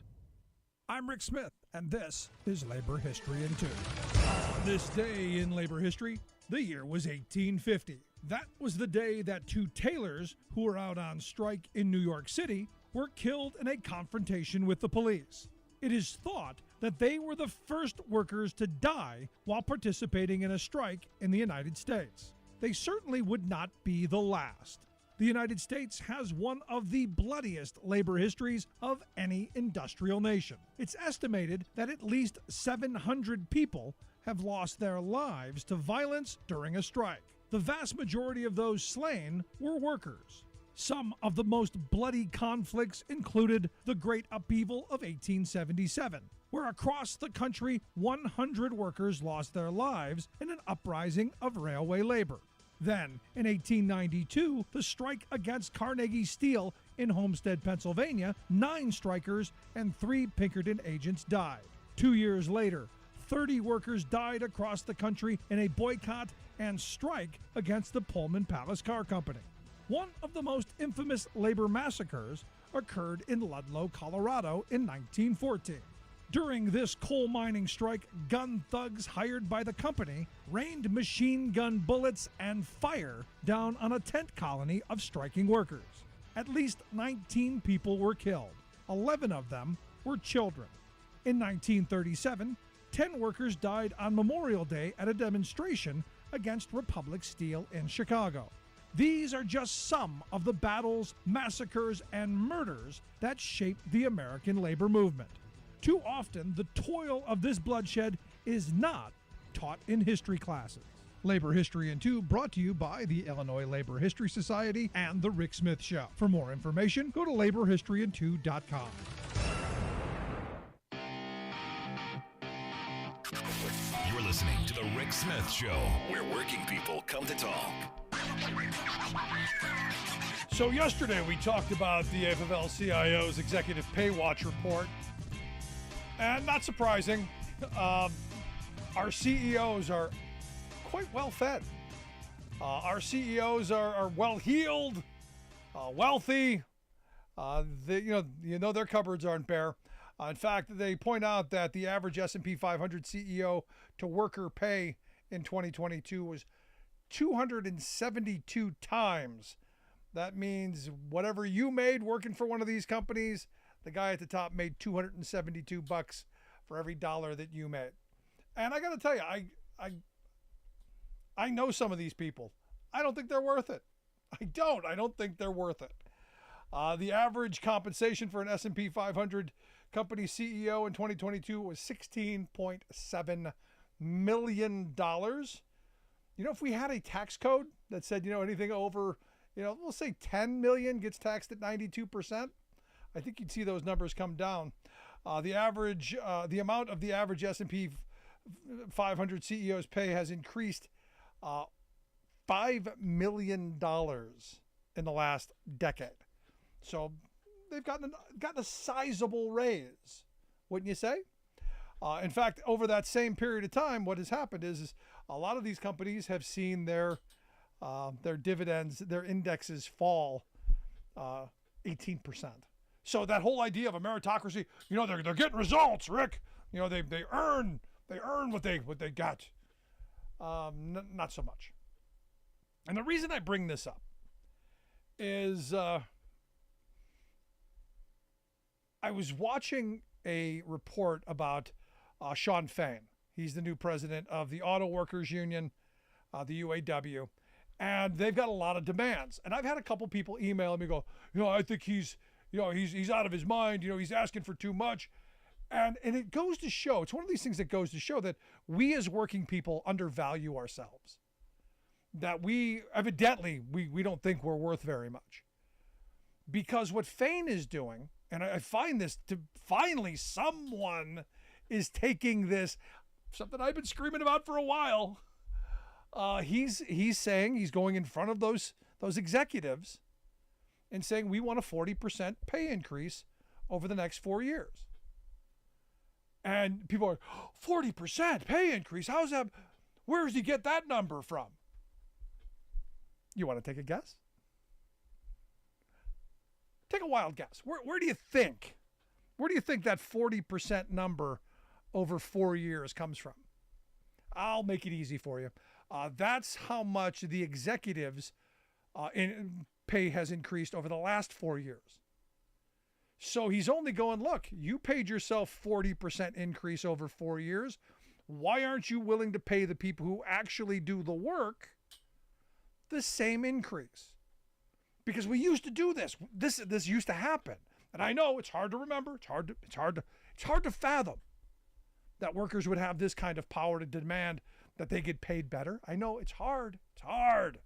I'm Rick Smith, and this is Labor History in 2. On this day in labor history, the year was 1850. That was the day that two tailors who were out on strike in New York City were killed in a confrontation with the police. It is thought that they were the first workers to die while participating in a strike in the United States. They certainly would not be the last. The United States has one of the bloodiest labor histories of any industrial nation. It's estimated that at least 700 people have lost their lives to violence during a strike. The vast majority of those slain were workers. Some of the most bloody conflicts included the Great Upheaval of 1877, where across the country 100 workers lost their lives in an uprising of railway labor. Then, in 1892, the strike against Carnegie Steel in Homestead, Pennsylvania, 9 strikers and 3 Pinkerton agents died. 2 years later, 30 workers died across the country in a boycott and strike against the Pullman Palace Car Company. One of the most infamous labor massacres occurred in Ludlow, Colorado in 1914. During this coal mining strike, gun thugs hired by the company rained machine gun bullets and fire down on a tent colony of striking workers. At least 19 people were killed. 11 of them were children. In 1937, 10 workers died on Memorial Day at a demonstration against Republic Steel in Chicago. These are just some of the battles, massacres, and murders that shaped the American labor movement. Too often, the toil of this bloodshed is not taught in history classes. Labor History in 2 brought to you by the Illinois Labor History Society and The Rick Smith Show. For more information, go to laborhistoryin2.com. You're listening to The Rick Smith Show, where working people come to talk. So yesterday we talked about the AFL-CIO's Executive Pay Watch report. And not surprising, our CEOs are quite well fed. Our CEOs are well heeled, wealthy. You know their cupboards aren't bare. In fact, they point out that the average S&P 500 CEO to worker pay in 2022 was 272 times. That means whatever you made working for one of these companies, the guy at the top made $272 for every dollar that you made. And I got to tell you, I know some of these people. I don't think they're worth it. I don't think they're worth it. The average compensation for an S&P 500 company CEO in 2022 was $16.7 million. You know, if we had a tax code that said, anything over, we'll say 10 million gets taxed at 92%, I think you'd see those numbers come down. The amount of the average S&P 500 CEO's pay has increased $5 million in the last decade. So they've gotten a sizable raise, wouldn't you say? In fact, over that same period of time, what has happened is a lot of these companies have seen their dividends, their indexes fall 18%. So that whole idea of a meritocracy, they're getting results, Rick. They earn what they got. Not so much. And the reason I bring this up is I was watching a report about Shawn Fain. He's the new president of the Auto Workers Union, the UAW, and they've got a lot of demands. And I've had a couple people email me and go, I think he's out of his mind. He's asking for too much. And it goes to show, it's one of these things that goes to show that we as working people undervalue ourselves. That we don't think we're worth very much. Because what Fain is doing, and I find this to finally someone is taking this, something I've been screaming about for a while. He's saying, he's going in front of those executives and saying we want a 40% pay increase over the next 4 years. And people are, 40% pay increase? How's that? Where does he get that number from? You want to take a guess? Take a wild guess. Where do you think? Where do you think that 40% number over 4 years comes from? I'll make it easy for you. That's how much the executives' pay has increased over the last 4 years. So he's only going, look, you paid yourself 40% increase over 4 years. Why aren't you willing to pay the people who actually do the work the same increase? Because we used to do this. This used to happen. And I know it's hard to remember. It's hard to fathom that workers would have this kind of power to demand that they get paid better. I know it's hard. It's hard.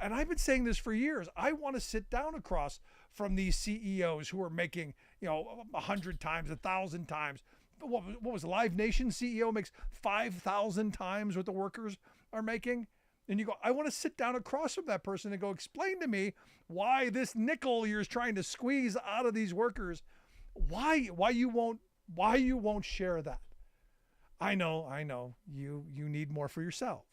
And I've been saying this for years. I want to sit down across from these CEOs who are making, 100 times, 1,000 times. What was the Live Nation CEO makes 5,000 times what the workers are making? And you go, I want to sit down across from that person and go, explain to me why this nickel you're trying to squeeze out of these workers, why you won't share that. I know, you need more for yourself.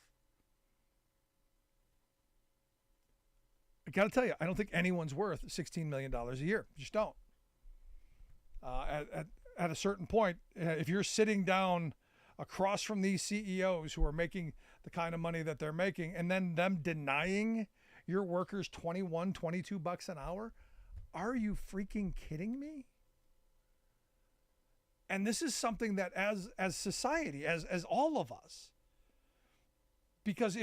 I got to tell you, I don't think anyone's worth $16 million a year. Just don't. At a certain point, if you're sitting down across from these CEOs who are making the kind of money that they're making, and then them denying your workers $21, $22 an hour, are you freaking kidding me? And this is something that as society, as all of us, because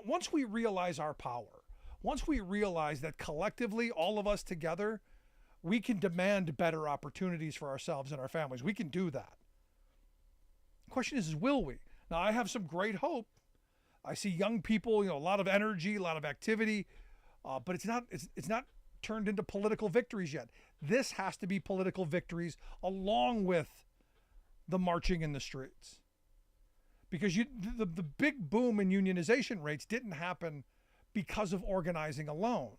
once we realize our power, once we realize that collectively, all of us together, we can demand better opportunities for ourselves and our families. We can do that. The question is will we? Now, I have some great hope. I see young people, a lot of energy, a lot of activity, but it's not turned into political victories yet. This has to be political victories along with the marching in the streets. Because the big boom in unionization rates didn't happen because of organizing alone.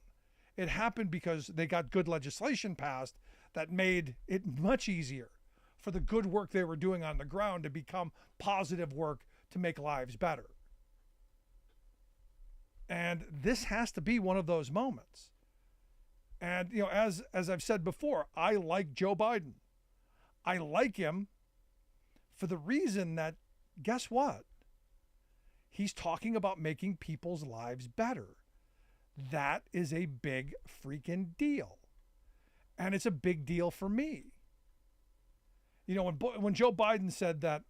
It happened because they got good legislation passed that made it much easier for the good work they were doing on the ground to become positive work to make lives better. And this has to be one of those moments. And, as I've said before, I like Joe Biden. I like him for the reason that, guess what? He's talking about making people's lives better. That is a big freaking deal. And it's a big deal for me. When Joe Biden said that,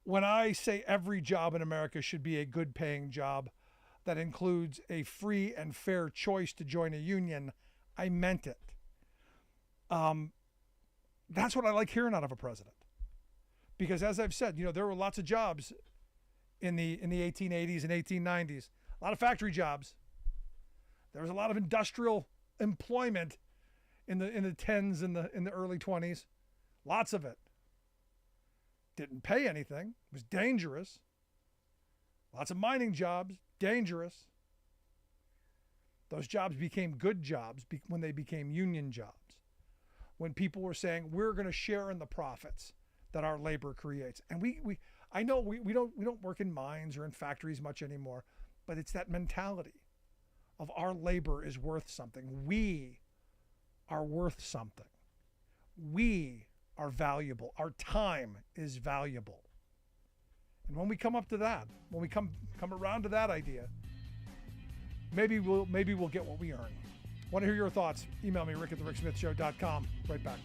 when I say every job in America should be a good paying job that includes a free and fair choice to join a union, I meant it. That's what I like hearing out of a president. Because as I've said, there were lots of jobs in the 1880s and 1890s, a lot of factory jobs. There was a lot of industrial employment in the 10s and in the early 20s. Lots of it. Didn't pay anything. It was dangerous. Lots of mining jobs, dangerous. Those jobs became good jobs when they became union jobs. When people were saying, we're going to share in the profits that our labor creates. And I know we don't work in mines or in factories much anymore, but it's that mentality of our labor is worth something. We are worth something. We are valuable. Our time is valuable. And when we come up to that, when we come around to that idea, maybe we'll get what we earn. Want to hear your thoughts? Email me, rick@thericksmithshow.com. Right back.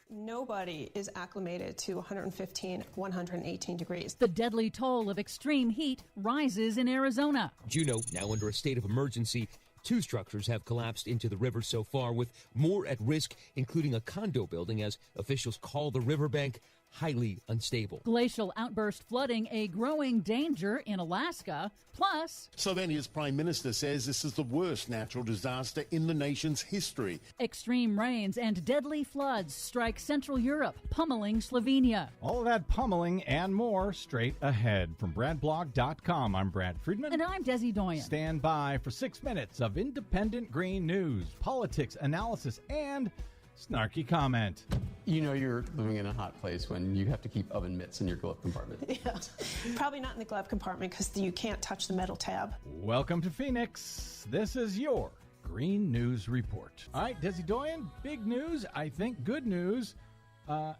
Nobody is acclimated to 115, 118 degrees. The deadly toll of extreme heat rises in Arizona. Juneau, now under a state of emergency. 2 structures have collapsed into the river so far, with more at risk, including a condo building, as officials call the riverbank highly unstable. Glacial outburst flooding a growing danger in Alaska. Plus, Slovenia's Prime Minister says this is the worst natural disaster in the nation's history. Extreme rains and deadly floods strike Central Europe, pummeling Slovenia. All of that pummeling and more straight ahead. From BradBlog.com, I'm Brad Friedman. And I'm Desi Doyen. Stand by for 6 minutes of independent green news, politics, analysis, and snarky comment. You know you're living in a hot place when you have to keep oven mitts in your glove compartment. Yeah, probably not in the glove compartment because you can't touch the metal tab. Welcome to Phoenix. This is your Green News Report. All right, Desi Doyen, big news, I think good news.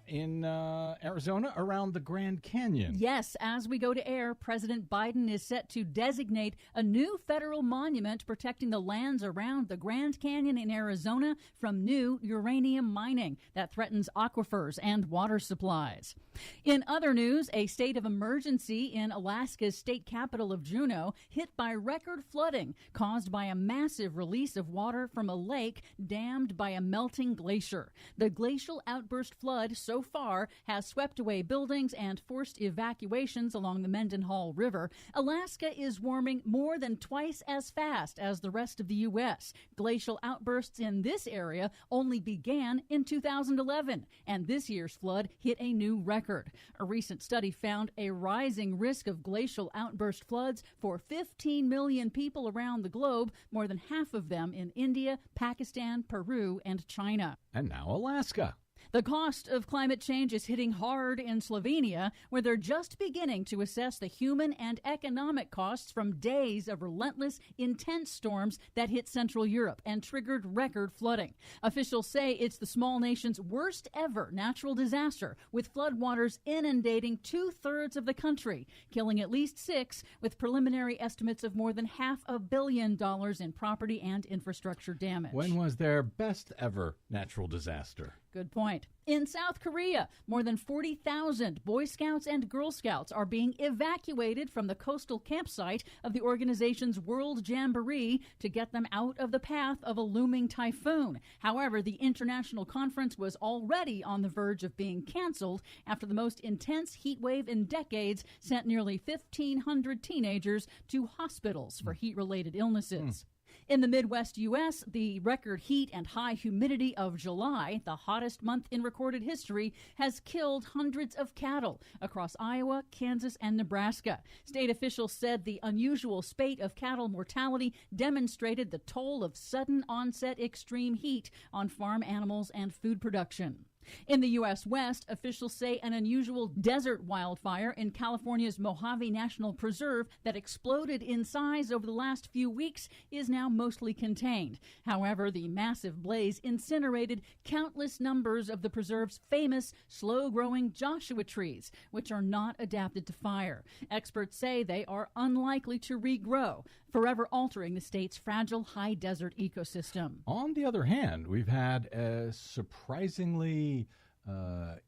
In Arizona around the Grand Canyon. Yes, as we go to air, President Biden is set to designate a new federal monument protecting the lands around the Grand Canyon in Arizona from new uranium mining that threatens aquifers and water supplies. In other news, a state of emergency in Alaska's state capital of Juneau hit by record flooding caused by a massive release of water from a lake dammed by a melting glacier. The glacial outburst flood so far has swept away buildings and forced evacuations along the Mendenhall River. Alaska is warming more than twice as fast as the rest of the U.S. Glacial outbursts in this area only began in 2011, and this year's flood hit a new record. A recent study found a rising risk of glacial outburst floods for 15 million people around the globe, more than half of them in India, Pakistan, Peru, and China. And now Alaska. The cost of climate change is hitting hard in Slovenia, where they're just beginning to assess the human and economic costs from days of relentless, intense storms that hit Central Europe and triggered record flooding. Officials say it's the small nation's worst ever natural disaster, with floodwaters inundating 2/3 of the country, killing at least 6, with preliminary estimates of more than $500 million in property and infrastructure damage. When was their best ever natural disaster? Good point. In South Korea, more than 40,000 Boy Scouts and Girl Scouts are being evacuated from the coastal campsite of the organization's World Jamboree to get them out of the path of a looming typhoon. However, the international conference was already on the verge of being canceled after the most intense heat wave in decades sent nearly 1,500 teenagers to hospitals for heat-related illnesses. In the Midwest U.S., the record heat and high humidity of July, the hottest month in recorded history, has killed hundreds of cattle across Iowa, Kansas, and Nebraska. State officials said the unusual spate of cattle mortality demonstrated the toll of sudden onset extreme heat on farm animals and food production. In the U.S. West, officials say an unusual desert wildfire in California's Mojave National Preserve that exploded in size over the last few weeks is now mostly contained. However, the massive blaze incinerated countless numbers of the preserve's famous slow-growing Joshua trees, which are not adapted to fire. Experts say they are unlikely to regrow, forever altering the state's fragile high desert ecosystem. On the other hand, we've had a surprisingly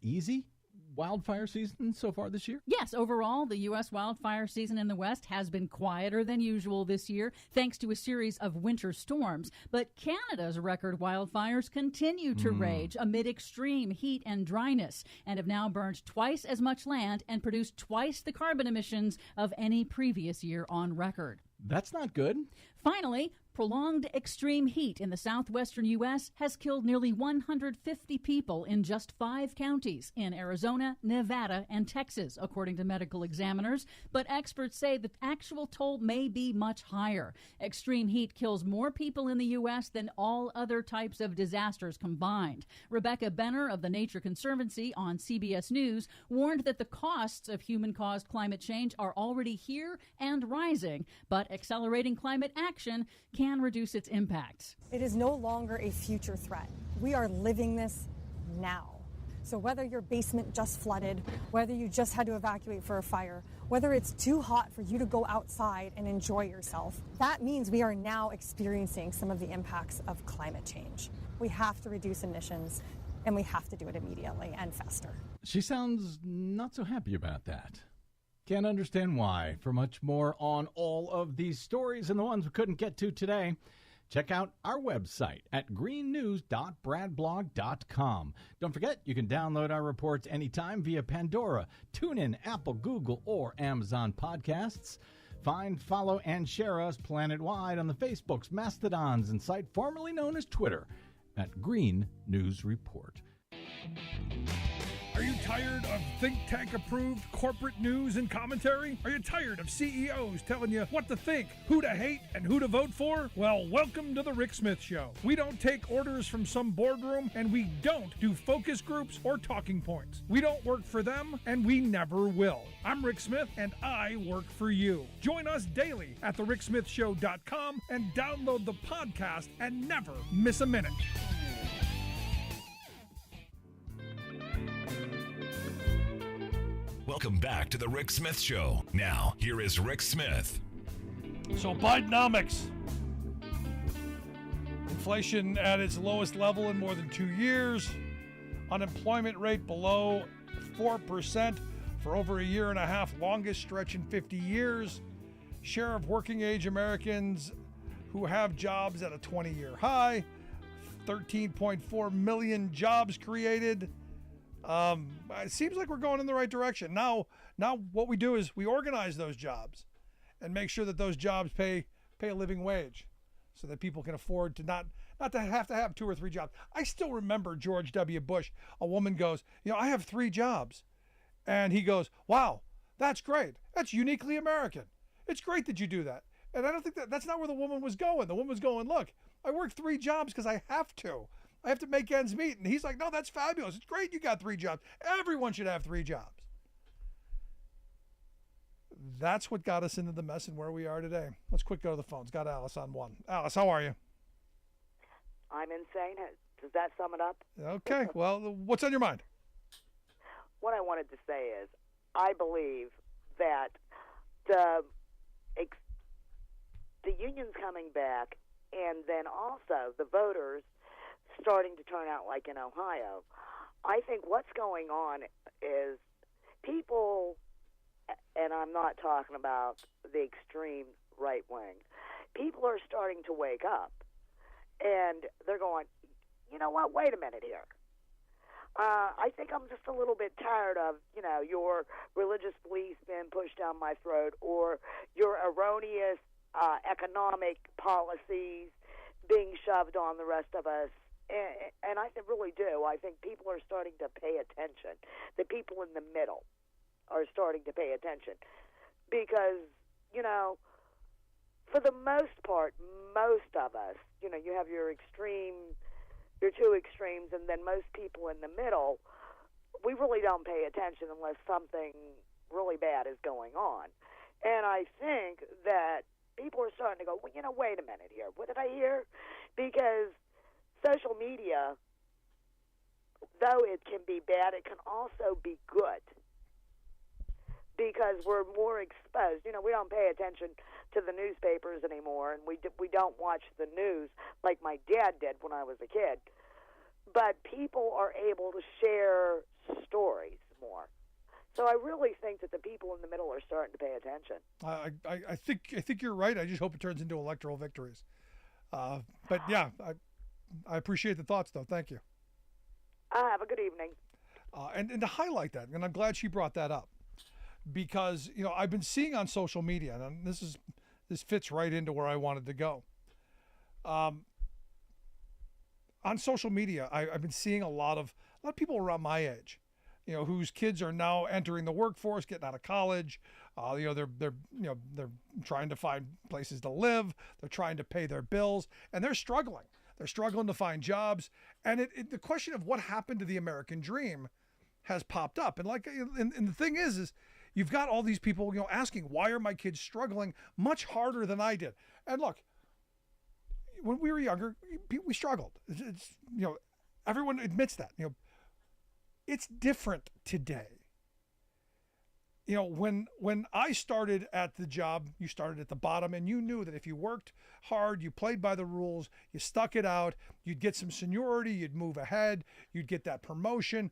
easy wildfire season so far this year? Yes, overall, the U.S. wildfire season in the West has been quieter than usual this year, thanks to a series of winter storms. But Canada's record wildfires continue to rage amid extreme heat and dryness, and have now burned twice as much land and produced twice the carbon emissions of any previous year on record. That's not good. Finally, prolonged extreme heat in the southwestern U.S. has killed nearly 150 people in just 5 counties in Arizona, Nevada, and Texas, according to medical examiners. But experts say the actual toll may be much higher. Extreme heat kills more people in the U.S. than all other types of disasters combined. Rebecca Benner of the Nature Conservancy on CBS News warned that the costs of human-caused climate change are already here and rising, but accelerating climate action can reduce its impacts. It is no longer a future threat. We are living this now. So whether your basement just flooded, whether you just had to evacuate for a fire, whether it's too hot for you to go outside and enjoy yourself, that means we are now experiencing some of the impacts of climate change. We have to reduce emissions, and we have to do it immediately and faster. She sounds not so happy about that. Can't understand why. For much more on all of these stories and the ones we couldn't get to today, Check out our website at greennews.bradblog.com. Don't forget, you can download our reports anytime via Pandora, TuneIn, Apple, Google, or Amazon Podcasts. Find, follow, and share us planet-wide on the Facebooks, Mastodons, and site formerly known as Twitter at Green News Report. Are you tired of think tank approved corporate news and commentary? Are you tired of CEOs telling you what to think, who to hate, and who to vote for? Well, welcome to the Rick Smith Show. We don't take orders from some boardroom, and we don't do focus groups or talking points. We don't work for them, and we never will. I'm Rick Smith, and I work for you. Join us daily at thericksmithshow.com and download the podcast and never miss a minute. Welcome back to the Rick Smith Show. Now, here is Rick Smith. So Bidenomics. Inflation at its lowest level in more than 2 years. Unemployment rate below 4% for over a year and a half, longest stretch in 50 years. Share of working age Americans who have jobs at a 20-year high. 13.4 million jobs created. It seems like we're going in the right direction. Now what we do is we organize those jobs and make sure that those jobs pay a living wage so that people can afford to not to have 2 or 3 jobs. I still remember George W. Bush. A woman goes, I have 3 jobs. And he goes, wow, that's great. That's uniquely American. It's great that you do that. And I don't think that's not where the woman was going. The woman was going, look, I work 3 jobs because I have to. I have to make ends meet. And he's like, no, that's fabulous. It's great you got 3 jobs. Everyone should have 3 jobs. That's what got us into the mess and where we are today. Let's quick go to the phones. Got Alice on one. Alice, how are you? I'm insane. Does that sum it up? Okay. Well, what's on your mind? What I wanted to say is I believe that the union's coming back, and then also the voters starting to turn out like in Ohio. I think what's going on is people, and I'm not talking about the extreme right wing, people are starting to wake up, and they're going, you know what, wait a minute here. I think I'm just a little bit tired of, your religious beliefs being pushed down my throat, or your erroneous economic policies being shoved on the rest of us. And I really do. I think people are starting to pay attention. The people in the middle are starting to pay attention. Because, for the most part, most of us, you have your 2 extremes, and then most people in the middle, we really don't pay attention unless something really bad is going on. And I think that people are starting to go, well, wait a minute here. What did I hear? Because social media, though it can be bad, it can also be good because we're more exposed. We don't pay attention to the newspapers anymore, and we don't watch the news like my dad did when I was a kid. But people are able to share stories more. So I really think that the people in the middle are starting to pay attention. I think you're right. I just hope it turns into electoral victories. But yeah, I appreciate the thoughts, though. Thank you. Have a good evening. And to highlight that, and I'm glad she brought that up, because I've been seeing on social media, and this fits right into where I wanted to go. On social media, I've been seeing a lot of people around my age, whose kids are now entering the workforce, getting out of college. They're trying to find places to live. They're trying to pay their bills, and they're struggling. They're struggling to find jobs. And the question of what happened to the American dream has popped up. And and the thing is you've got all these people, asking, why are my kids struggling much harder than I did? And look, when we were younger, we struggled. It's everyone admits that. It's different today. When I started at the job, you started at the bottom, and you knew that if you worked hard, you played by the rules, you stuck it out, you'd get some seniority, you'd move ahead, you'd get that promotion.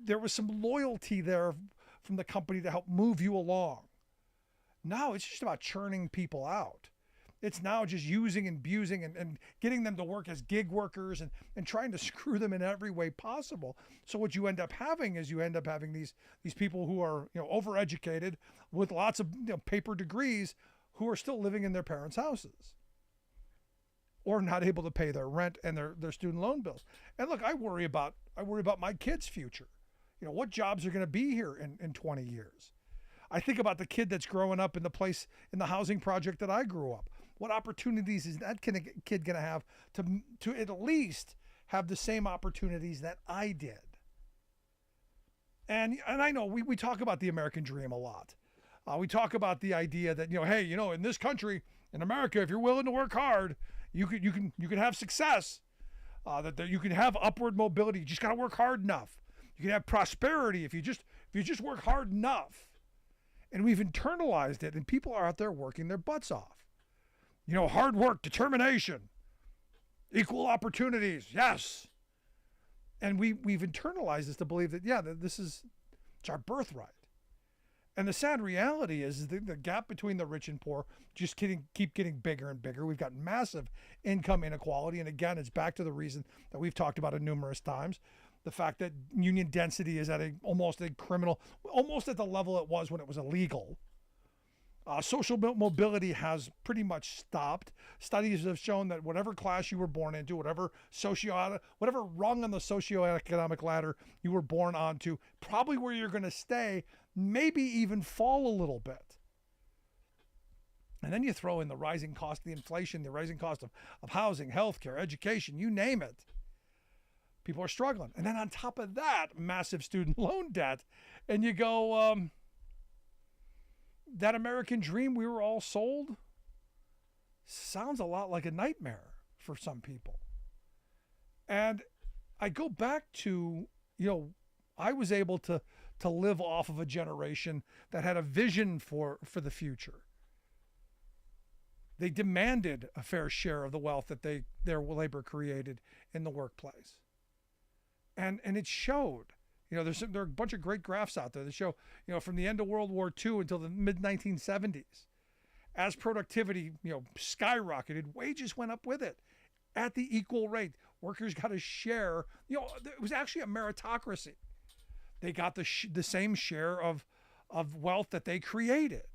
There was some loyalty there from the company to help move you along. Now it's just about churning people out. It's now just using and abusing and getting them to work as gig workers and trying to screw them in every way possible. So what you end up having is these people who are, overeducated with lots of paper degrees who are still living in their parents' houses or not able to pay their rent and their student loan bills. And look, I worry about my kids' future. What jobs are going to be here in 20 years? I think about the kid that's growing up in the housing project that I grew up. What opportunities is that kid going to have to at least have the same opportunities that I did? And I know we talk about the American dream a lot. We talk about the idea that, hey, in this country, in America, if you're willing to work hard, you can have success. That you can have upward mobility. You just got to work hard enough. You can have prosperity if you just work hard enough. And we've internalized it, and people are out there working their butts off. Hard work, determination, equal opportunities, yes. And we've internalized this to believe that, it's our birthright. And the sad reality is the gap between the rich and poor just keep getting bigger and bigger. We've got massive income inequality. And again, it's back to the reason that we've talked about it numerous times. The fact that union density is at almost at the level it was when it was illegal. Social mobility has pretty much stopped. Studies have shown that whatever class you were born into, whatever rung on the socioeconomic ladder you were born onto, probably where you're going to stay, maybe even fall a little bit. And then you throw in the rising cost of the inflation, the rising cost of housing, healthcare, education, you name it. People are struggling. And then on top of that, massive student loan debt. And you go, that American dream we were all sold sounds a lot like a nightmare for some people. And I go back to, I was able to live off of a generation that had a vision for the future. They demanded a fair share of the wealth that their labor created in the workplace. And it showed. There are a bunch of great graphs out there that show, from the end of World War II until the mid-1970s, as productivity, skyrocketed, wages went up with it at the equal rate. Workers got a share. It was actually a meritocracy. They got the same share of wealth that they created,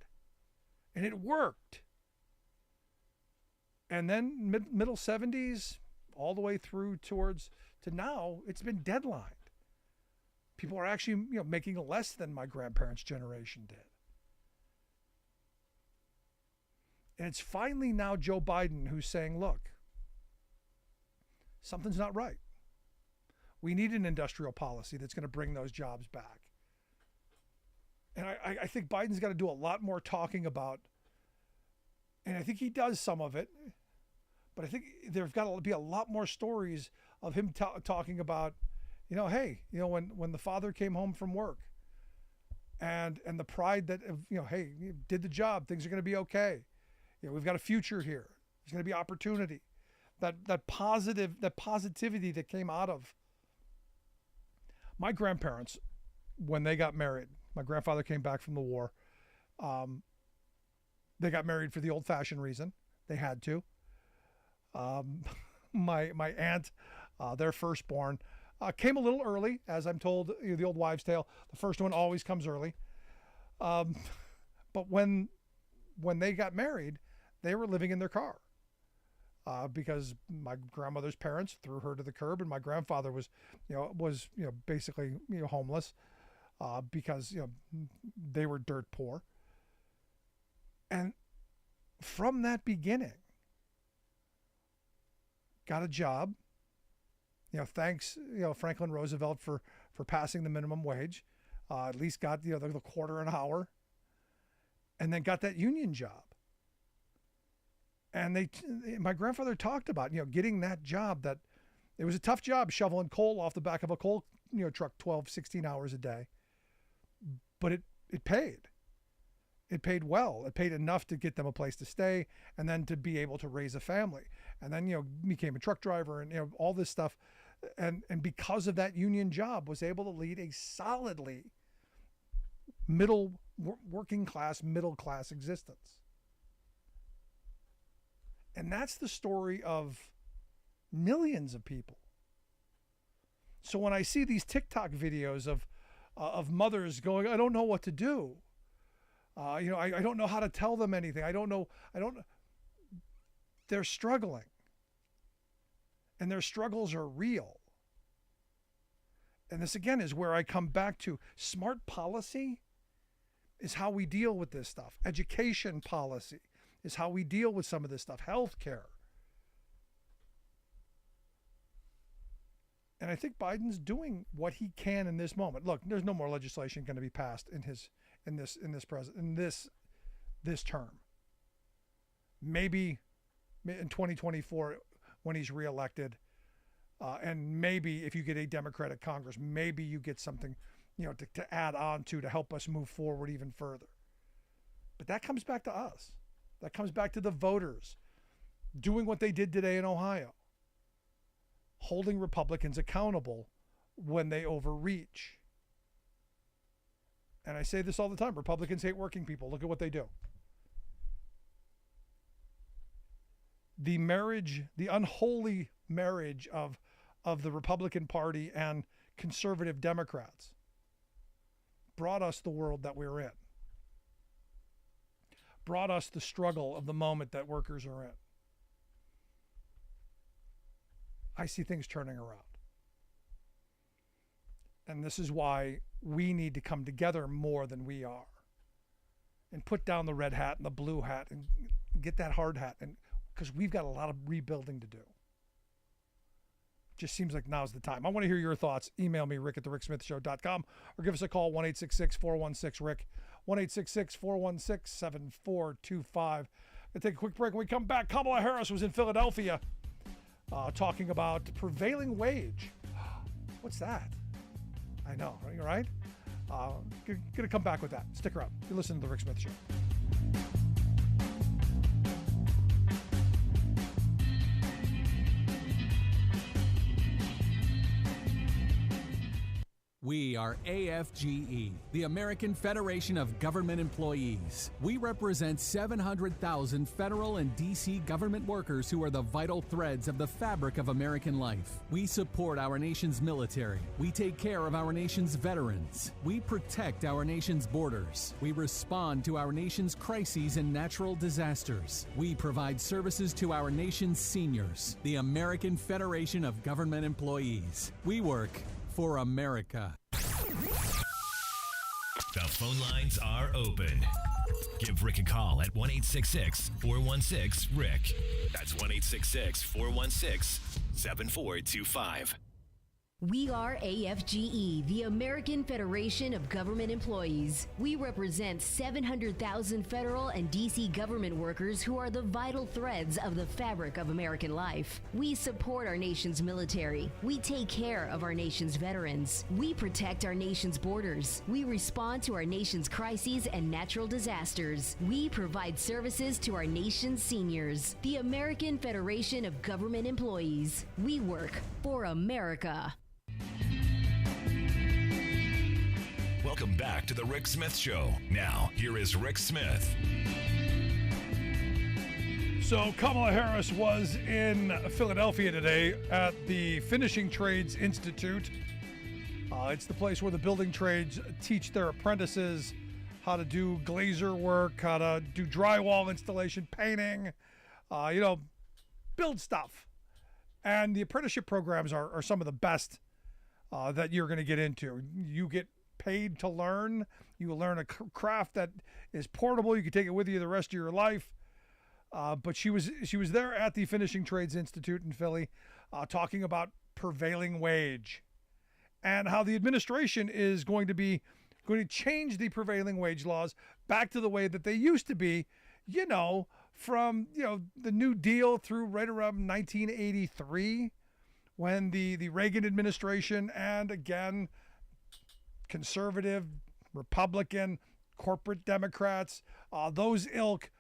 and it worked. And then middle 70s, all the way through to now, it's been deadlined. People are actually, making less than my grandparents' generation did. And it's finally now Joe Biden who's saying, look, something's not right. We need an industrial policy that's going to bring those jobs back. And I think Biden's got to do a lot more talking about, and I think he does some of it, but I think there's got to be a lot more stories of him talking about, hey, when the father came home from work and the pride that, hey, you did the job, things are going to be okay. We've got a future here. There's going to be opportunity. That positivity that came out of my grandparents when they got married. My grandfather came back from the war. They got married for the old-fashioned reason. They had to. My aunt, their firstborn, came a little early, as I'm told, the old wives' tale. The first one always comes early. But when they got married, they were living in their car because my grandmother's parents threw her to the curb, and my grandfather was basically homeless because they were dirt poor. And from that beginning, got a job. Thanks, Franklin Roosevelt for passing the minimum wage. At least got, the quarter an hour. And then got that union job. And my grandfather talked about, getting that job, that it was a tough job shoveling coal off the back of a coal, truck 12, 16 hours a day. But it paid. It paid well. It paid enough to get them a place to stay and then to be able to raise a family. And then, became a truck driver and, all this stuff. And because of that union job, was able to lead a solidly working class, middle class existence. And that's the story of millions of people. So when I see these TikTok videos of mothers going, I don't know what to do. I don't know how to tell them anything. They're struggling. And their struggles are real. And this again is where I come back to smart policy is how we deal with this stuff. Education policy is how we deal with some of this stuff. Healthcare. And I think Biden's doing what he can in this moment. Look, there's no more legislation going to be passed in this term. Maybe in 2024 when he's reelected, and maybe if you get a Democratic Congress, maybe you get something, to add on to help us move forward even further. But that comes back to us. That comes back to the voters doing what they did today in Ohio, holding Republicans accountable when they overreach. And I say this all the time. Republicans hate working people. Look at what they do. The unholy marriage of the Republican Party and conservative Democrats brought us the world that we're in. Brought us the struggle of the moment that workers are in. I see things turning around. And this is why we need to come together more than we are. And put down the red hat and the blue hat and get that hard hat. And because we've got a lot of rebuilding to do. Just seems like now's the time. I want to hear your thoughts. Email me, rick@thericksmithshow.com, or give us a call, 1-866-416-RICK, 1-866-416-7425. We'll take a quick break. When we come back, Kamala Harris was in Philadelphia talking about prevailing wage. What's that? I know, right? Going to come back with that. Stick around. You're listening to The Rick Smith Show. We are AFGE, the American Federation of Government Employees. We represent 700,000 federal and D.C. government workers who are the vital threads of the fabric of American life. We support our nation's military. We take care of our nation's veterans. We protect our nation's borders. We respond to our nation's crises and natural disasters. We provide services to our nation's seniors. The American Federation of Government Employees. We work for America. The phone lines are open. Give Rick a call at 1-866-416-RICK. That's 1-866-416-7425. We are AFGE, the American Federation of Government Employees. We represent 700,000 federal and D.C. government workers who are the vital threads of the fabric of American life. We support our nation's military. We take care of our nation's veterans. We protect our nation's borders. We respond to our nation's crises and natural disasters. We provide services to our nation's seniors. The American Federation of Government Employees. We work for America. Welcome back to the Rick Smith Show. Now, here is Rick Smith. So Kamala Harris was in Philadelphia today at the Finishing Trades Institute. It's the place where the building trades teach their apprentices how to do glazer work, how to do drywall installation, painting, build stuff. And the apprenticeship programs are some of the best that you're going to get into. You get paid to learn. You learn a craft that is portable. You can take it with you the rest of your life. But she was there at the Finishing Trades Institute in Philly talking about prevailing wage and how the administration is going to change the prevailing wage laws back to the way that they used to be, from the New Deal through right around 1983, when the Reagan administration and again conservative, Republican, corporate Democrats, those ilk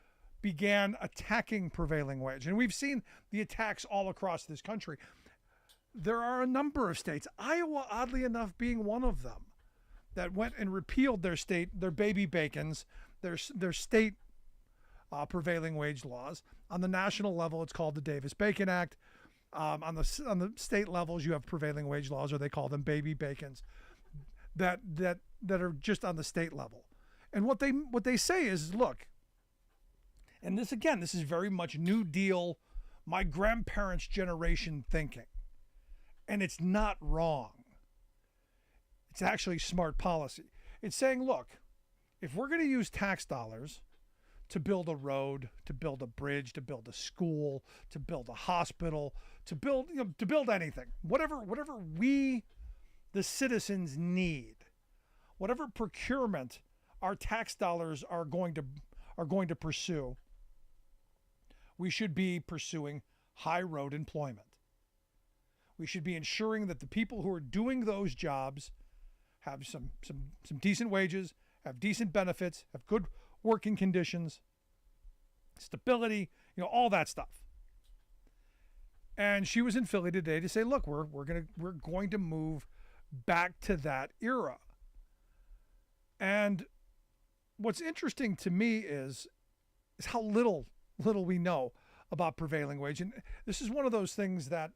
began attacking prevailing wage. And we've seen the attacks all across this country. There are a number of states, Iowa, oddly enough, being one of them, that went and repealed their baby bacons, their state prevailing wage laws. On the national level, it's called the Davis-Bacon Act. On the state levels, you have prevailing wage laws, or they call them baby bacons, that are just on the state level. And what they say is, look, and this is very much New Deal, my grandparents' generation thinking, and it's not wrong. It's actually smart policy. It's saying, look, if we're going to use tax dollars to build a road, to build a bridge, to build a school, to build a hospital, to build anything, whatever we, the citizens, need, whatever procurement our tax dollars are going to pursue, we should be pursuing high road employment. We should be ensuring that the people who are doing those jobs have some decent wages, have decent benefits, have good working conditions, stability, all that stuff. And she was in Philly today to say, look, we're going to move back to that era. And what's interesting to me is how little we know about prevailing wage. And this is one of those things that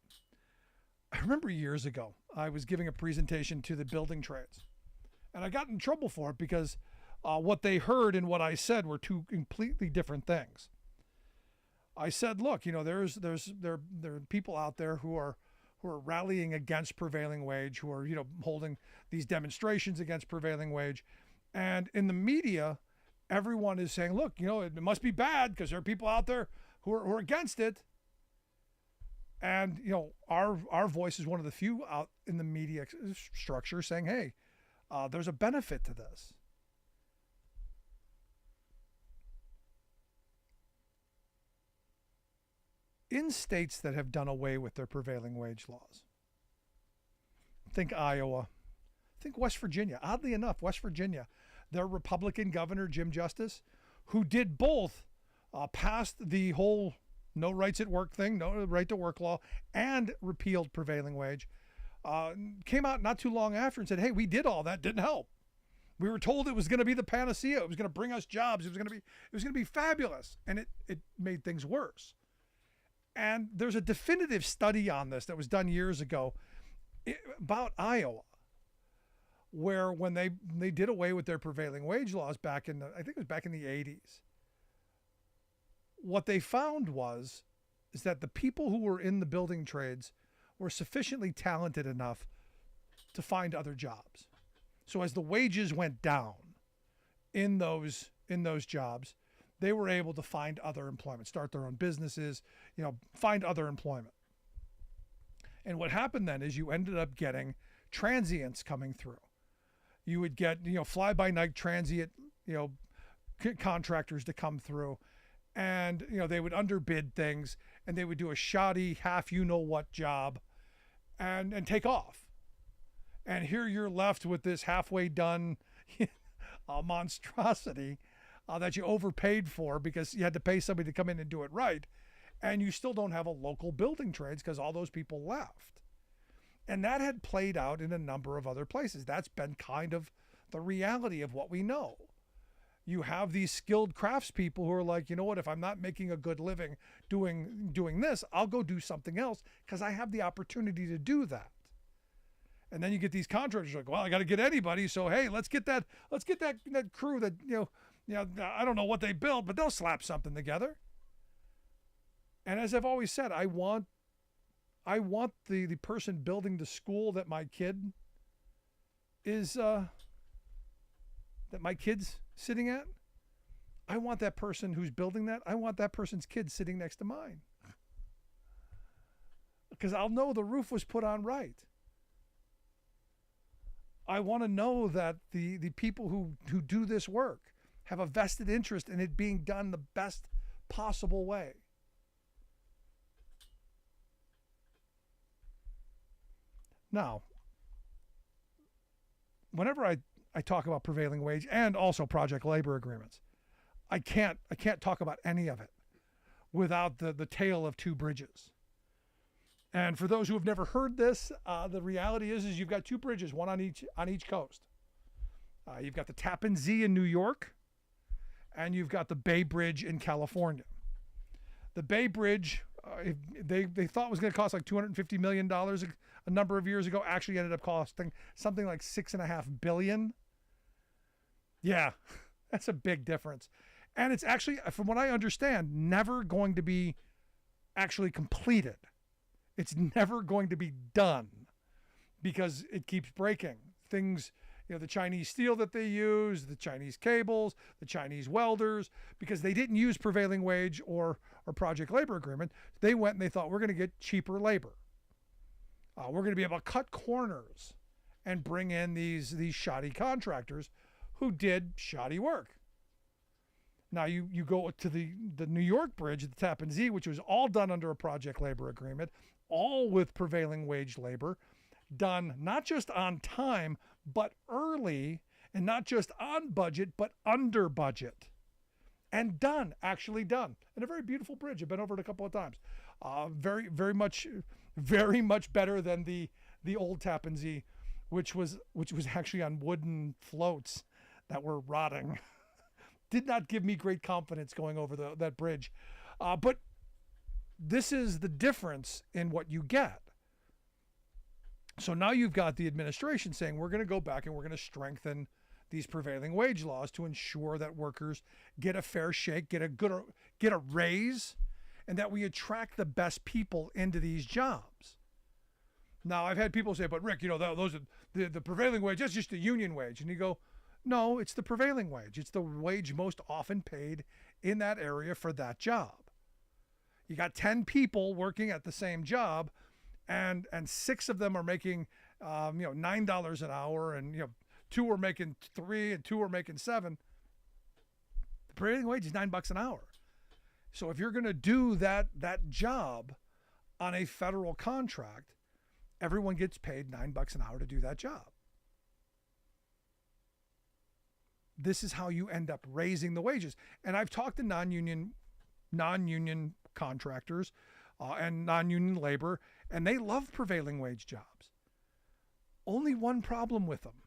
I remember years ago, I was giving a presentation to the building trades, and I got in trouble for it because what they heard and what I said were two completely different things. I said, look, there are people out there who are rallying against prevailing wage, who are holding these demonstrations against prevailing wage, and in the media, everyone is saying, look, it must be bad because there are people out there who are against it. And, our voice is one of the few out in the media structure saying, hey, there's a benefit to this. In states that have done away with their prevailing wage laws, think Iowa, think West Virginia. Oddly enough, West Virginia, their Republican governor, Jim Justice, who did both passed the whole no rights at work thing, no right to work law, and repealed prevailing wage, came out not too long after and said, hey, we did all that, didn't help. We were told it was going to be the panacea. It was going to bring us jobs. It was going to be fabulous. And it made things worse. And there's a definitive study on this that was done years ago about Iowa, where when they did away with their prevailing wage laws I think it was back in the 80s, what they found is that the people who were in the building trades were sufficiently talented enough to find other jobs. So as the wages went down in those jobs, they were able to find other employment, start their own businesses, find other employment. And what happened then is you ended up getting transients coming through. You would get, fly-by-night transient, contractors to come through, and, they would underbid things, and they would do a shoddy half you-know-what job and take off. And here you're left with this halfway done monstrosity that you overpaid for because you had to pay somebody to come in and do it right. And you still don't have a local building trades because all those people left. And that had played out in a number of other places. That's been kind of the reality of what we know. You have these skilled craftspeople who are like, you know what, if I'm not making a good living doing this, I'll go do something else because I have the opportunity to do that. And then you get these contractors like, well, I got to get anybody. So, hey, let's get that crew that, I don't know what they build, but they'll slap something together. And as I've always said, I want the person building the school that my kid is, that my kid's sitting at. I want that person who's building that. I want that person's kid sitting next to mine. Because I'll know the roof was put on right. I want to know that the people who do this work have a vested interest in it being done the best possible way. Now, whenever I talk about prevailing wage and also project labor agreements, I can't talk about any of it without the tale of two bridges. And for those who have never heard this, the reality is you've got two bridges, one on each coast. You've got the Tappan Zee in New York, and you've got the Bay Bridge in California. The Bay Bridge, they thought was going to cost like $250 million a number of years ago, actually ended up costing something like $6.5 billion. Yeah, that's a big difference. And it's actually, from what I understand, never going to be actually completed. It's never going to be done because it keeps breaking. Things, the Chinese steel that they use, the Chinese cables, the Chinese welders, because they didn't use prevailing wage or project labor agreement. They went and they thought, we're going to get cheaper labor. We're going to be able to cut corners and bring in these shoddy contractors who did shoddy work. Now you go to the New York Bridge, the Tappan Zee, which was all done under a project labor agreement, all with prevailing wage labor, done not just on time, but early, and not just on budget, but under budget. And actually done. And a very beautiful bridge. I've been over it a couple of times. Very, very much better than the old Tappan Zee, which was actually on wooden floats that were rotting. Did not give me great confidence going over that bridge. But this is the difference in what you get. So now you've got the administration saying, we're going to go back and we're going to strengthen these prevailing wage laws to ensure that workers get a fair shake, get a raise, and that we attract the best people into these jobs. Now, I've had people say, but Rick, those are the prevailing wage, that's just the union wage. And you go, no, it's the prevailing wage. It's the wage most often paid in that area for that job. You got 10 people working at the same job, and 6 of them are making $9 an hour, and 2 are making $3 and 2 are making $7. The prevailing wage is $9 an hour. So if you're going to do that job on a federal contract, everyone gets paid $9 an hour to do that job. This is how you end up raising the wages. And I've talked to non-union contractors and non-union labor, and they love prevailing wage jobs. Only one problem with them,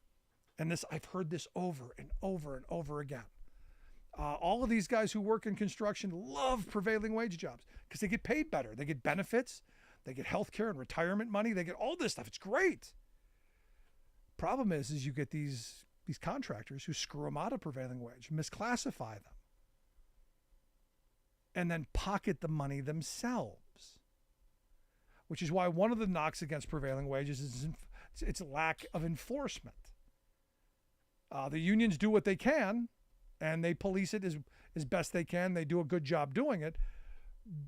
and I've heard this over and over and over again. All of these guys who work in construction love prevailing wage jobs because they get paid better. They get benefits, they get health care and retirement money, they get all this stuff. It's great. Problem is you get these contractors who screw them out of prevailing wage, misclassify them, and then pocket the money themselves, which is why one of the knocks against prevailing wages is its lack of enforcement. The unions do what they can, and they police it as best they can. They do a good job doing it,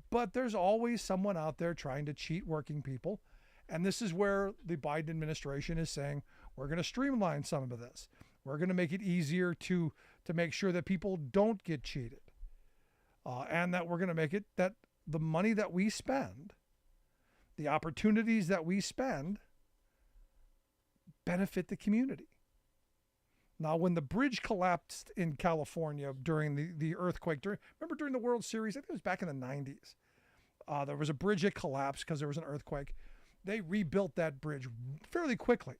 but there's always someone out there trying to cheat working people, and this is where the Biden administration is saying, we're going to streamline some of this. We're going to make it easier to make sure that people don't get cheated. And that we're going to make it that the money that we spend, the opportunities that we spend, benefit the community. Now, when the bridge collapsed in California during the earthquake, remember during the World Series, I think it was back in the 90s, there was a bridge that collapsed because there was an earthquake. They rebuilt that bridge fairly quickly.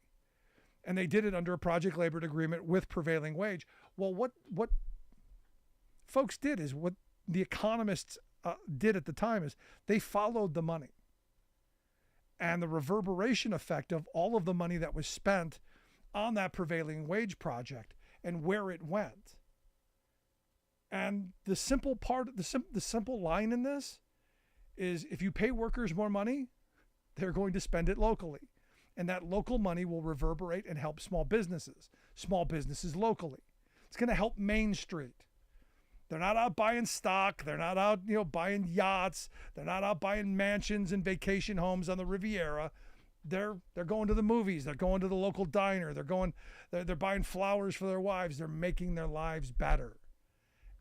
And they did it under a project labor agreement with prevailing wage. Well, what folks did is what the economists did at the time is they followed the money. And the reverberation effect of all of the money that was spent on that prevailing wage project and where it went. And the simple line in this is if you pay workers more money, they're going to spend it locally. And that local money will reverberate and help small businesses locally. It's going to help Main Street. They're not out buying stock. They're not out, buying yachts. They're not out buying mansions and vacation homes on the Riviera. They're going to the movies. They're going to the local diner. They're buying flowers for their wives. They're making their lives better.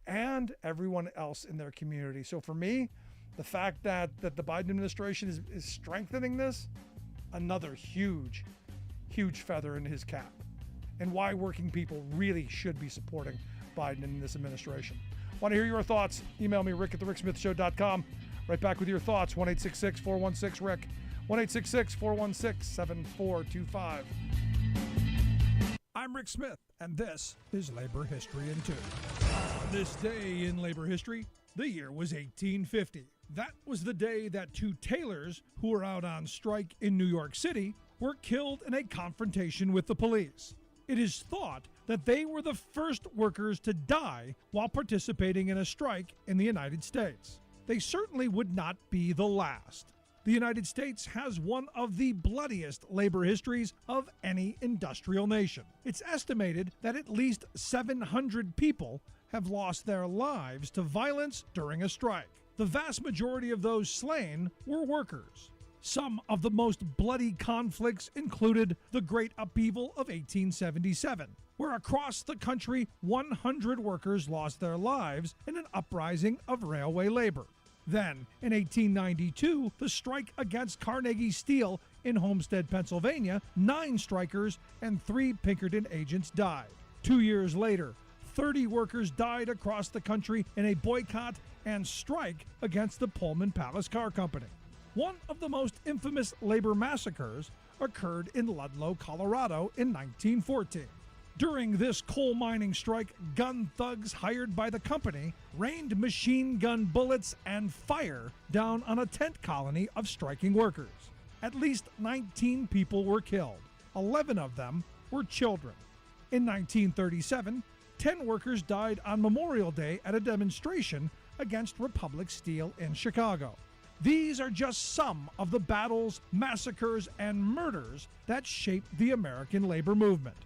And everyone else in their community. So for me, the fact that the Biden administration is strengthening this, another huge, huge feather in his cap, and why working people really should be supporting Biden and this administration. Want to hear your thoughts? Email me, rick@thericksmithshow.com. Right back with your thoughts, 1-866-416-RICK, 1-866-416-7425. I'm Rick Smith, and this is Labor History in 2. this day in labor history, the year was 1850. That was the day that two tailors who were out on strike in New York City were killed in a confrontation with the police. It is thought that they were the first workers to die while participating in a strike in the United States. They certainly would not be the last. The United States has one of the bloodiest labor histories of any industrial nation. It's estimated that at least 700 people have lost their lives to violence during a strike. The vast majority of those slain were workers. Some of the most bloody conflicts included the Great Upheaval of 1877, where across the country 100 workers lost their lives in an uprising of railway labor. Then, in 1892, the strike against Carnegie Steel in Homestead, Pennsylvania, 9 strikers and 3 Pinkerton agents died. 2 years later, 30 workers died across the country in a boycott and strike against the Pullman Palace Car Company. One of the most infamous labor massacres occurred in Ludlow, Colorado in 1914. During this coal mining strike, gun thugs hired by the company rained machine gun bullets and fire down on a tent colony of striking workers. At least 19 people were killed. 11 of them were children. In 1937, 10 workers died on Memorial Day at a demonstration against Republic Steel in Chicago. These are just some of the battles, massacres, and murders that shaped the American labor movement.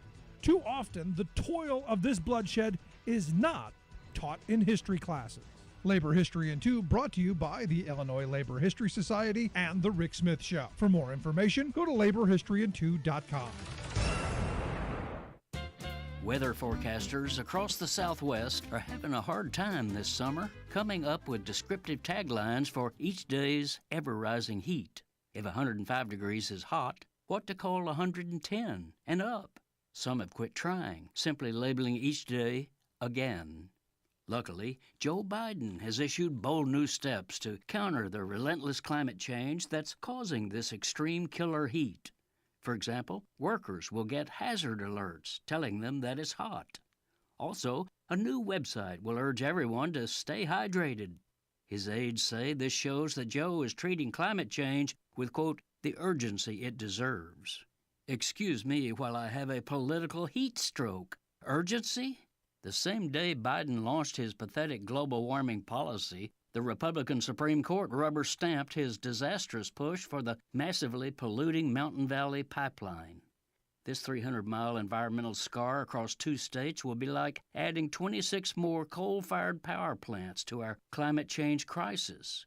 Too often, the toil of this bloodshed is not taught in history classes. Labor History in 2 brought to you by the Illinois Labor History Society and The Rick Smith Show. For more information, go to laborhistoryin2.com. Weather forecasters across the Southwest are having a hard time this summer, coming up with descriptive taglines for each day's ever-rising heat. If 105 degrees is hot, what to call 110 and up? Some have quit trying, simply labeling each day again. Luckily, Joe Biden has issued bold new steps to counter the relentless climate change that's causing this extreme killer heat. For example, workers will get hazard alerts telling them that it's hot. Also, a new website will urge everyone to stay hydrated. His aides say this shows that Joe is treating climate change with, quote, the urgency it deserves. Excuse me while I have a political heat stroke. Urgency? The same day Biden launched his pathetic global warming policy, the Republican Supreme Court rubber-stamped his disastrous push for the massively polluting Mountain Valley Pipeline. This 300-mile environmental scar across 2 states will be like adding 26 more coal-fired power plants to our climate change crisis.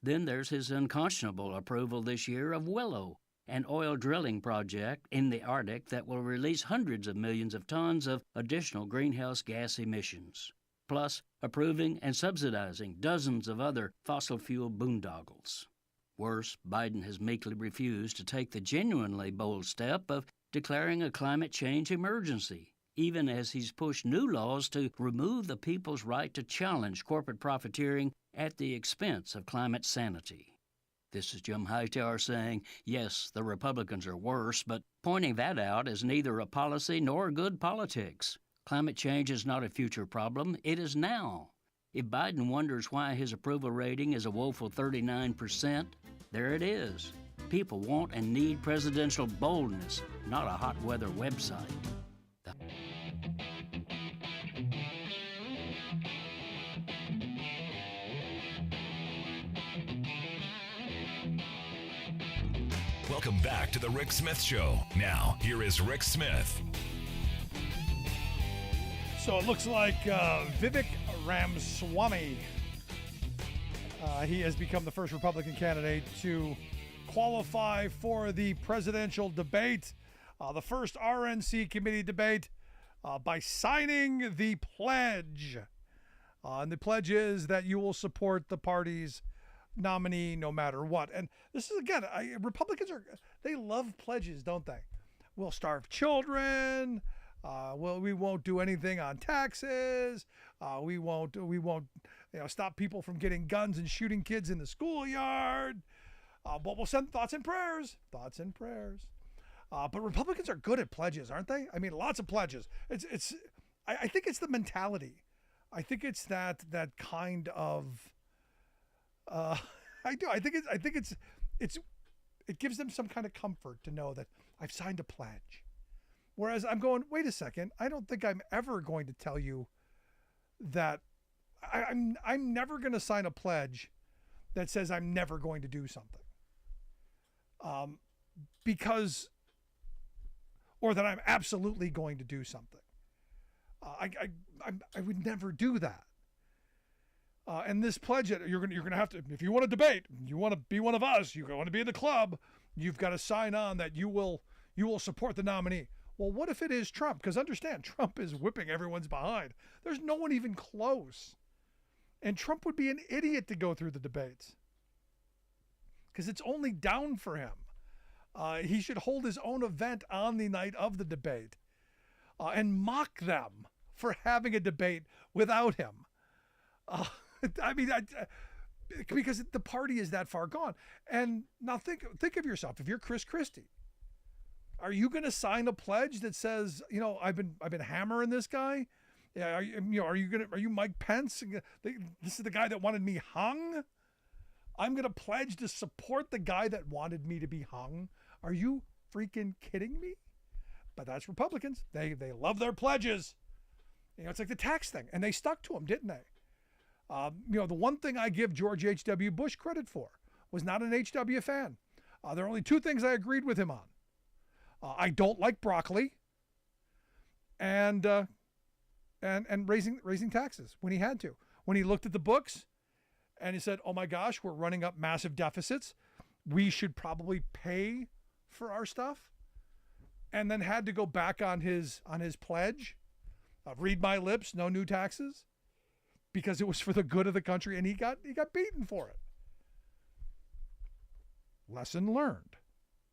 Then there's his unconscionable approval this year of Willow, an oil drilling project in the Arctic that will release hundreds of millions of tons of additional greenhouse gas emissions, plus approving and subsidizing dozens of other fossil fuel boondoggles. Worse, Biden has meekly refused to take the genuinely bold step of declaring a climate change emergency, even as he's pushed new laws to remove the people's right to challenge corporate profiteering at the expense of climate sanity. This is Jim Hightower saying, yes, the Republicans are worse, but pointing that out as neither a policy nor good politics. Climate change is not a future problem, it is now. If Biden wonders why his approval rating is a woeful 39%, there it is. People want and need presidential boldness, not a hot weather website. Welcome back to the Rick Smith Show. Now, here is Rick Smith. So it looks like Vivek Ramaswamy, he has become the first Republican candidate to qualify for the presidential debate, the first RNC committee debate, by signing the pledge. And the pledge is that you will support the party's nominee no matter what. And this is, again, Republicans they love pledges, don't they? We'll starve children. We won't do anything on taxes. We won't stop people from getting guns and shooting kids in the schoolyard. But we'll send thoughts and prayers. But Republicans are good at pledges, aren't they? I mean, lots of pledges. I think it's the mentality. I think it's that kind of. I do. I think it gives them some kind of comfort to know that I've signed a pledge. Whereas I'm going, wait a second, I don't think I'm ever going to tell you that I'm never going to sign a pledge that says I'm never going to do something. Because, or that I'm absolutely going to do something. I would never do that. And this pledge, you're gonna have to, if you want to debate, you want to be one of us, you want to be in the club, you've got to sign on that you will support the nominee. Well, what if it is Trump? Because understand, Trump is whipping everyone's behind. There's no one even close. And Trump would be an idiot to go through the debates. Because it's only down for him. He should hold his own event on the night of the debate and mock them for having a debate without him. Because the party is that far gone. And now think of yourself. If you're Chris Christie, are you going to sign a pledge that says, I've been hammering this guy? Yeah, are you Mike Pence? This is the guy that wanted me hung. I'm going to pledge to support the guy that wanted me to be hung. Are you freaking kidding me? But that's Republicans. They love their pledges. It's like the tax thing, and they stuck to them, didn't they? The one thing I give George H.W. Bush credit for was not an H.W. fan. There are only two things I agreed with him on. I don't like broccoli, and raising taxes when he had to. When he looked at the books, and he said, "Oh my gosh, we're running up massive deficits. We should probably pay for our stuff," and then had to go back on his pledge, read my lips, no new taxes, because it was for the good of the country, and he got beaten for it. Lesson learned.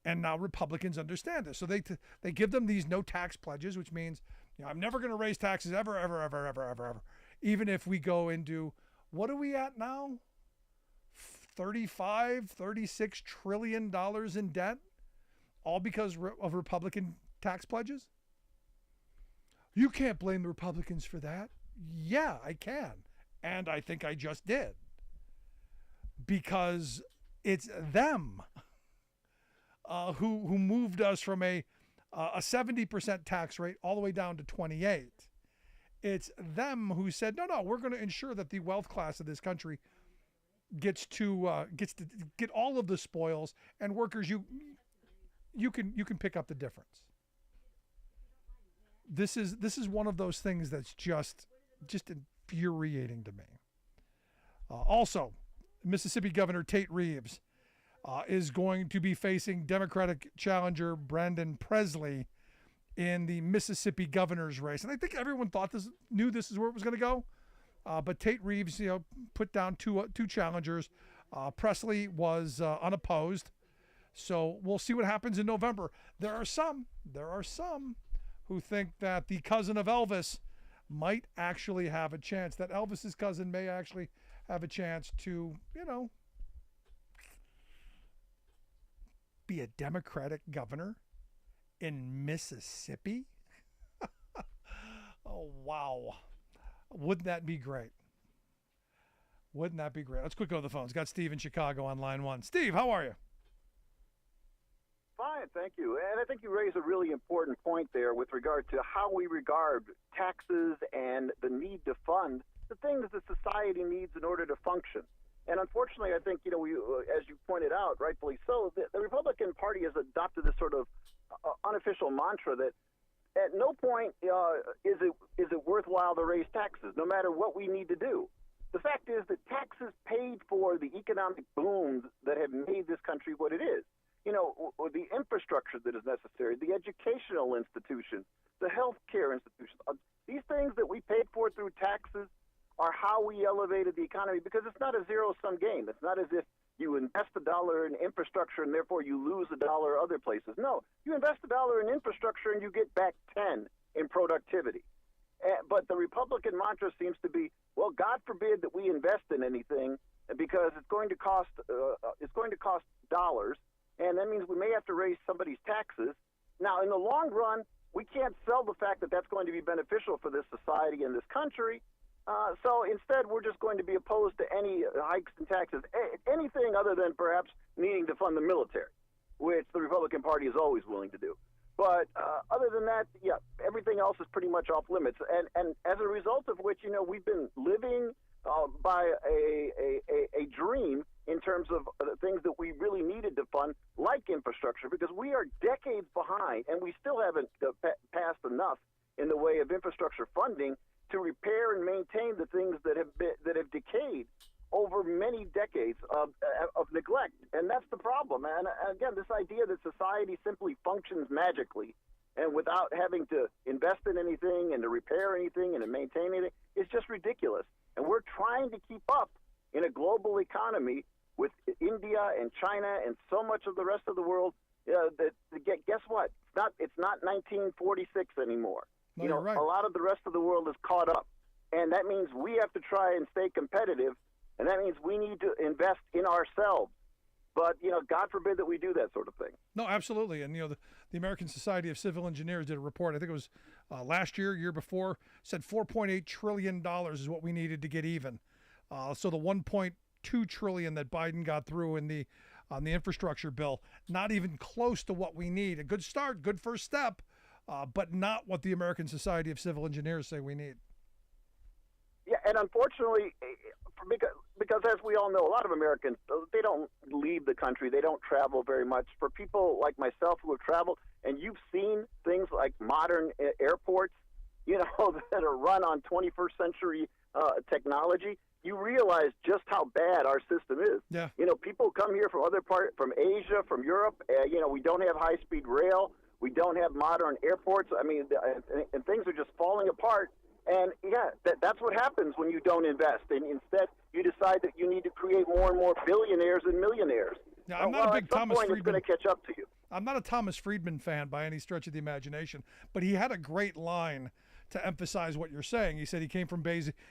And now Republicans understand this. So they give them these no tax pledges, which means, I'm never going to raise taxes ever, ever, ever, ever, ever, ever. Even if we go into, what are we at now? $36 trillion in debt? All because of Republican tax pledges? You can't blame the Republicans for that. Yeah, I can. And I think I just did. Because it's them who moved us from a 70% tax rate all the way down to 28. It's them who said, no, we're going to ensure that the wealth class of this country gets to get all of the spoils, and workers, you can pick up the difference. This is one of those things that's just infuriating to me. Also, Mississippi Governor Tate Reeves is going to be facing Democratic challenger Brandon Presley in the Mississippi governor's race. And I think everyone knew this is where it was going to go. But Tate Reeves, put down two challengers. Presley was unopposed. So we'll see what happens in November. There are some who think that the cousin of Elvis might actually have a chance, that Elvis's cousin may actually have a chance to, be a Democratic governor in Mississippi. Oh, wow. Wouldn't that be great? Let's quick go to the phones. Got Steve in Chicago on line one. Steve, how are you? Fine, thank you. And I think you raise a really important point there with regard to how we regard taxes and the need to fund the things that society needs in order to function. And unfortunately, I think, we, as you pointed out, rightfully so, the Republican Party has adopted this sort of unofficial mantra that at no point is it worthwhile to raise taxes, no matter what we need to do. The fact is that taxes paid for the economic booms that have made this country what it is. The infrastructure that is necessary, the educational institutions, the healthcare institutions, these things that we paid for through taxes are how we elevated the economy, because it's not a zero-sum game. It's not as if you invest $1 in infrastructure and therefore you lose $1 other places. No, you invest $1 in infrastructure and you get back 10 in productivity. But the Republican mantra seems to be, well, God forbid that we invest in anything because it's going to cost dollars, and that means we may have to raise somebody's taxes. Now, in the long run, we can't sell the fact that that's going to be beneficial for this society and this country. So instead, we're just going to be opposed to any hikes in taxes, anything other than perhaps needing to fund the military, which the Republican Party is always willing to do. But other than that, yeah, everything else is pretty much off limits. And as a result of which, we've been living by a dream in terms of the things that we really needed to fund, like infrastructure, because we are decades behind, and we still haven't passed enough in the way of infrastructure funding to repair and maintain the things that have decayed over many decades of neglect. And that's the problem. And again, this idea that society simply functions magically and without having to invest in anything and to repair anything and to maintain anything is just ridiculous. And we're trying to keep up in a global economy with India and China and so much of the rest of the world. Guess what? It's not 1946 anymore. No, you're right. A lot of the rest of the world is caught up, and that means we have to try and stay competitive, and that means we need to invest in ourselves. But, God forbid that we do that sort of thing. No, absolutely. And, the American Society of Civil Engineers did a report, I think it was last year before, said $4.8 trillion is what we needed to get even. So the $1.2 trillion that Biden got through on the infrastructure bill, not even close to what we need. A good start, good first step, but not what the American Society of Civil Engineers say we need. Yeah, and unfortunately, because as we all know, a lot of Americans, they don't leave the country. They don't travel very much. For people like myself who have traveled, and you've seen things like modern airports, that are run on 21st century technology, you realize just how bad our system is. Yeah. People come here from Asia, from Europe. We don't have high-speed rail. We don't have modern airports. I mean, and things are just falling apart. And, yeah, that's what happens when you don't invest. And instead, you decide that you need to create more and more billionaires and millionaires. Yeah, I'm not a big Thomas Friedman. It's going to catch up to you. I'm not a Thomas Friedman fan by any stretch of the imagination, but he had a great line to emphasize what you're saying. He said he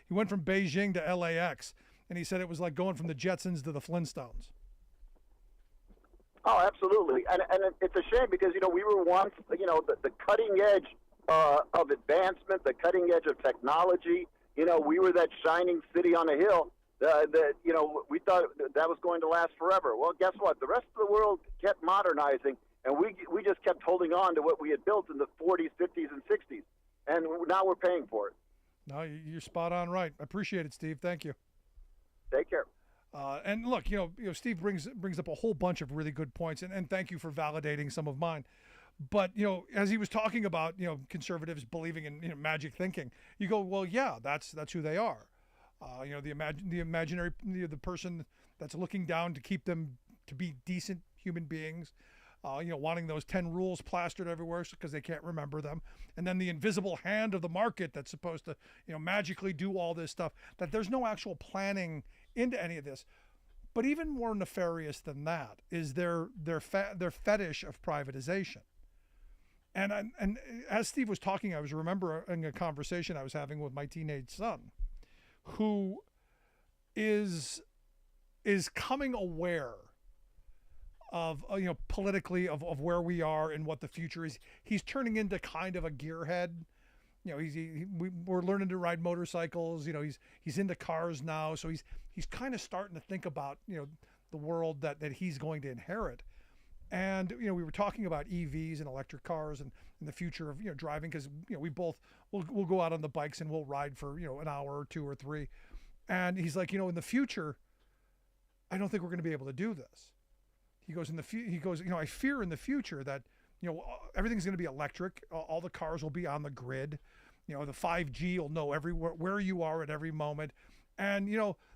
went from Beijing to LAX, and he said it was like going from the Jetsons to the Flintstones. Oh, absolutely. And it's a shame because, we were once, the cutting edge of advancement, the cutting edge of technology. We were that shining city on a hill that we thought that was going to last forever. Well, guess what? The rest of the world kept modernizing, and we just kept holding on to what we had built in the 40s, 50s, and 60s. And now we're paying for it. No, you're spot on right. I appreciate it, Steve. Thank you. Take care. And look, Steve brings up a whole bunch of really good points, and thank you for validating some of mine. But, as he was talking about, conservatives believing in magic thinking, you go, well, yeah, that's who they are. The person that's looking down to keep them to be decent human beings, wanting those 10 rules plastered everywhere because they can't remember them. And then the invisible hand of the market that's supposed to, magically do all this stuff, that there's no actual planning into any of this. But even more nefarious than that is their fetish of privatization. And as Steve was talking, I was remembering a conversation I was having with my teenage son, who is coming aware of politically of where we are and what the future is. He's turning into kind of a gearhead. We're learning to ride motorcycles. He's into cars now, so he's kind of starting to think about the world that he's going to inherit. And we were talking about EVs and electric cars and the future of driving, because we both we'll go out on the bikes and we'll ride for an hour or two or three. And he's like, in the future, I don't think we're going to be able to do this. He goes, I fear in the future that, everything's going to be electric. All the cars will be on the grid. The 5G will know where you are at every moment. And,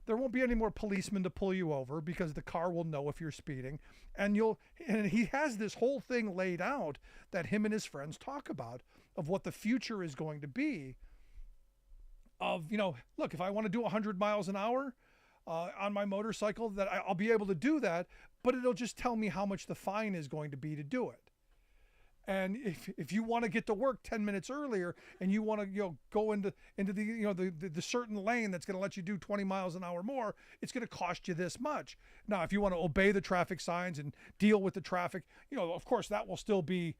there won't be any more policemen to pull you over because the car will know if you're speeding. And he has this whole thing laid out that him and his friends talk about of what the future is going to be of, look, if I want to do 100 miles an hour, on my motorcycle, that I'll be able to do that, but it'll just tell me how much the fine is going to be to do it. And if you want to get to work 10 minutes earlier and you want to go into the certain lane that's going to let you do 20 miles an hour more, it's going to cost you this much. Now, if you want to obey the traffic signs and deal with the traffic, of course that will still be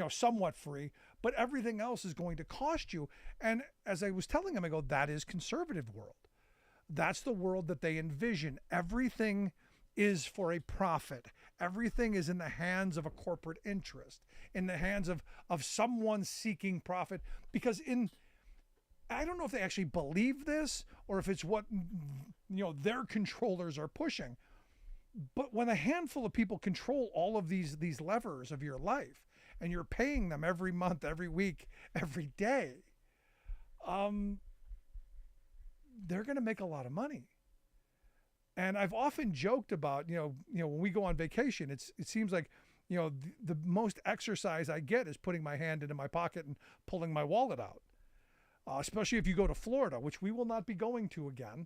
somewhat free. but everything else is going to cost you. And as I was telling him, I go, that is conservative world. That's the world that they envision. Everything is for a profit. Everything is in the hands of a corporate interest, in the hands of someone seeking profit. Because I don't know if they actually believe this or if it's what their controllers are pushing. But when a handful of people control all of these levers of your life, and you're paying them every month, every week, every day, they're going to make a lot of money. And I've often joked about, when we go on vacation, it seems like, the most exercise I get is putting my hand into my pocket and pulling my wallet out. Especially if you go to Florida, which we will not be going to again.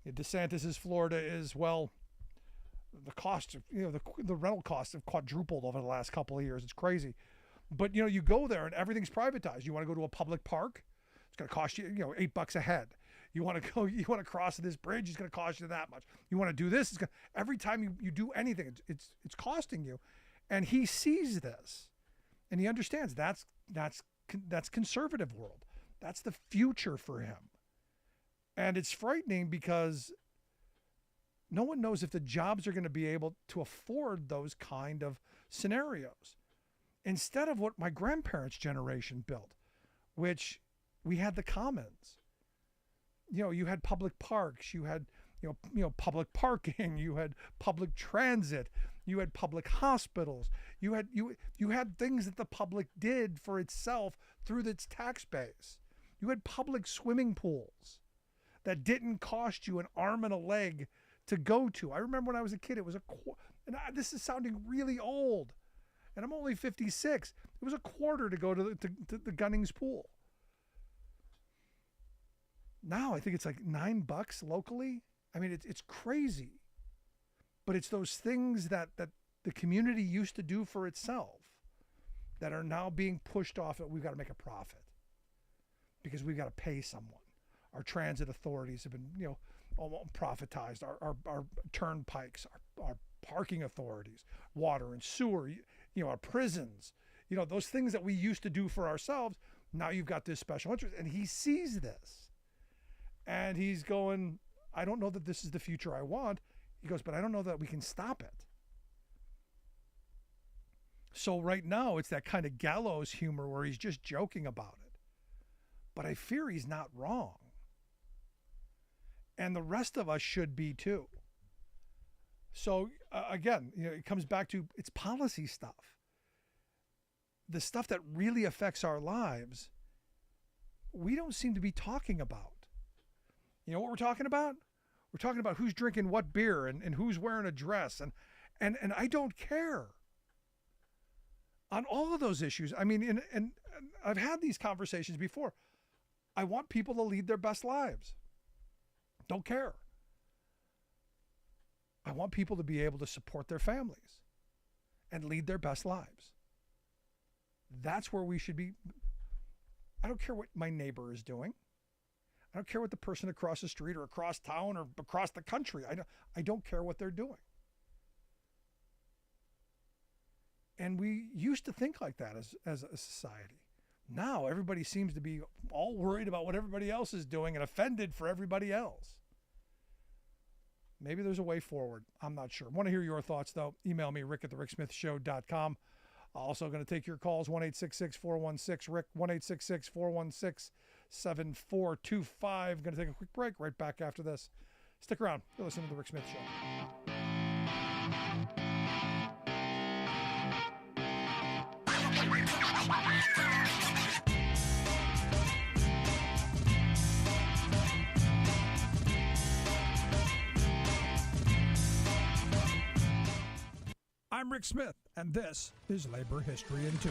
DeSantis's Florida is, well, the cost of, the rental costs have quadrupled over the last couple of years. It's crazy. But, you go there and everything's privatized. You want to go to a public park? It's going to cost you, $8 a head. You want to cross this bridge? It's going to cost you that much. You want to do this? Every time you do anything, it's costing you. And he sees this, and he understands that's conservative world. That's the future for him. And it's frightening because no one knows if the jobs are going to be able to afford those kind of scenarios. Instead of what my grandparents' generation built, which we had the commons. You had public parks, you had public parking, you had public transit, you had public hospitals, you had things that the public did for itself through its tax base. You had public swimming pools that didn't cost you an arm and a leg to go to. I remember when I was a kid, it was this is sounding really old, and I'm only 56. It was a quarter to go to the Gunnings pool. Now I think it's like $9 locally. I mean, it's crazy, but it's those things that the community used to do for itself that are now being pushed off. We've got to make a profit because we've got to pay someone. Our transit authorities have been, profitized. Our turnpikes, our parking authorities, water and sewer, our prisons, those things that we used to do for ourselves. Now you've got this special interest, and he sees this. And he's going, I don't know that this is the future I want. He goes, but I don't know that we can stop it. So right now, it's that kind of gallows humor where he's just joking about it. But I fear he's not wrong. And the rest of us should be too. So again, it comes back to it's policy stuff. The stuff that really affects our lives, we don't seem to be talking about. You know what we're talking about? We're talking about who's drinking what beer and who's wearing a dress. And I don't care. On all of those issues, I mean, and I've had these conversations before. I want people to lead their best lives. Don't care. I want people to be able to support their families and lead their best lives. That's where we should be. I don't care what my neighbor is doing. I don't care what the person across the street or across town or across the country. I don't care what they're doing. And we used to think like that as a society. Now everybody seems to be all worried about what everybody else is doing and offended for everybody else. Maybe there's a way forward. I'm not sure. I want to hear your thoughts, though. Email me, rick@thericksmithshow.com. Also going to take your calls, 1-866-416-RICK, 1-866-416-7425. Going to take a quick break right back after this. Stick around. You're listening to The Rick Smith Show. I'm Rick Smith, and this is Labor History in 2.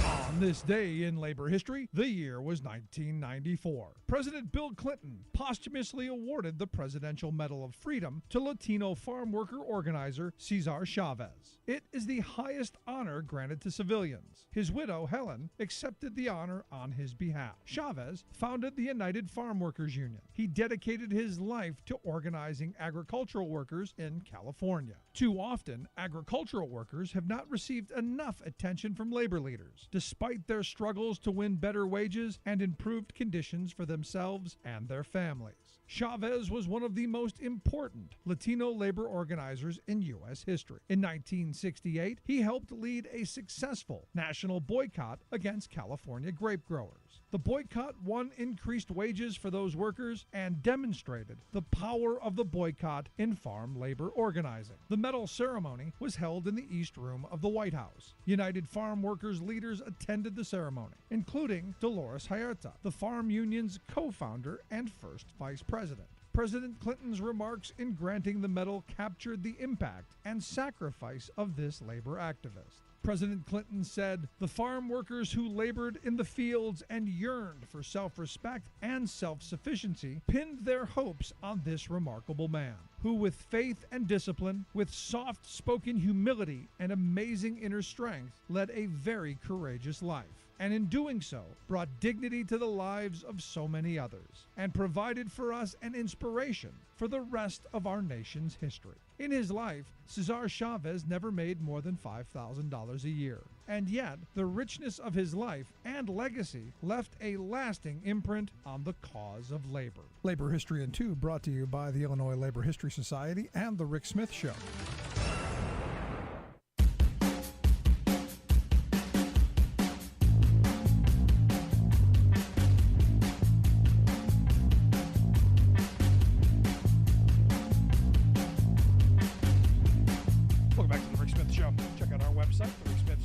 On this day in labor history, the year was 1994. President Bill Clinton posthumously awarded the Presidential Medal of Freedom to Latino farm worker organizer Cesar Chavez. It is the highest honor granted to civilians. His widow, Helen, accepted the honor on his behalf. Chavez founded the United Farm Workers Union. He dedicated his life to organizing agricultural workers in California. Too often, agricultural workers have not received enough attention from labor leaders, despite their struggles to win better wages and improved conditions for themselves and their families. Chavez was one of the most important Latino labor organizers in U.S. history. In 1968, he helped lead a successful national boycott against California grape growers. The boycott won increased wages for those workers and demonstrated the power of the boycott in farm labor organizing. The medal ceremony was held in the East Room of the White House. United Farm Workers leaders attended the ceremony, including Dolores Huerta, the farm union's co-founder and first vice president. President Clinton's remarks in granting the medal captured the impact and sacrifice of this labor activist. President Clinton said, "The farm workers who labored in the fields and yearned for self-respect and self-sufficiency pinned their hopes on this remarkable man, who with faith and discipline, with soft-spoken humility and amazing inner strength, led a very courageous life, and in doing so brought dignity to the lives of so many others, and provided for us an inspiration for the rest of our nation's history." In his life, Cesar Chavez never made more than $5,000 a year, and yet the richness of his life and legacy left a lasting imprint on the cause of labor. Labor History in 2 brought to you by the Illinois Labor History Society and The Rick Smith Show.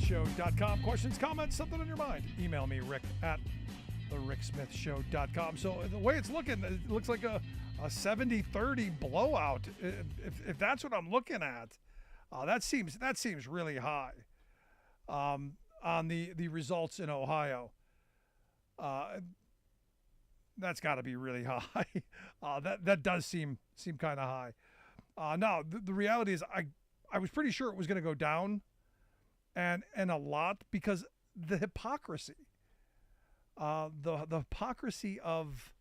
ricksmithshow.com. Questions, comments, something on your mind, email me, rick at thericksmithshow.com. So the way it's looking, it looks like a 70-30 blowout. If that's what I'm looking at, that seems really high on the results in Ohio. That's got to be really high. That does seem kind of high. Now the reality is I was pretty sure it was going to go down, and a lot, because the hypocrisy, the hypocrisy of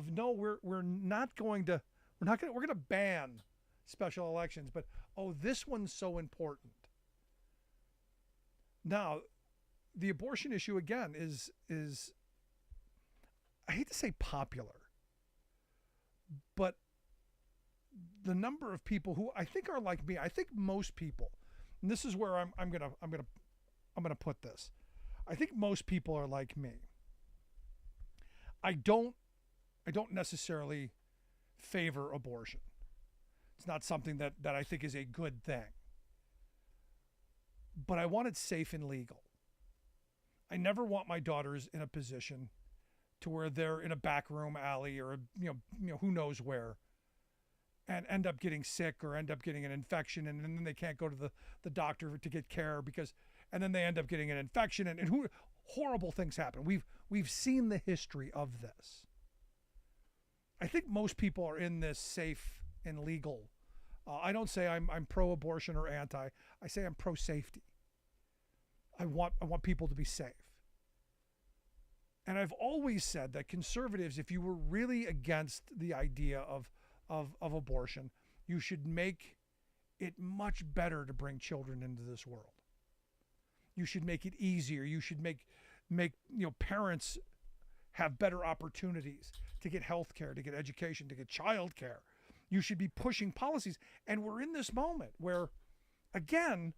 no, we're going to ban special elections, but this one's so important. Now, the abortion issue again is I hate to say popular, but the number of people who I think are like me, I think most people, and this is where I'm gonna put this. I think most people are like me. I don't necessarily favor abortion. It's not something that I think is a good thing. But I want it safe and legal. I never want my daughters in a position to where they're in a backroom alley or who knows where, and end up getting sick or end up getting an infection, and then they can't go to the doctor to get care and then they end up getting an infection, and horrible things happen. We've seen the history of this. I think most people are in this safe and legal. I don't say I'm pro-abortion or anti. I say I'm pro-safety. I want people to be safe. And I've always said that conservatives, if you were really against the idea of abortion, you should make it much better to bring children into this world. You should make it easier. You should make parents have better opportunities to get health care, to get education, to get child care. You should be pushing policies. And we're in this moment where, again,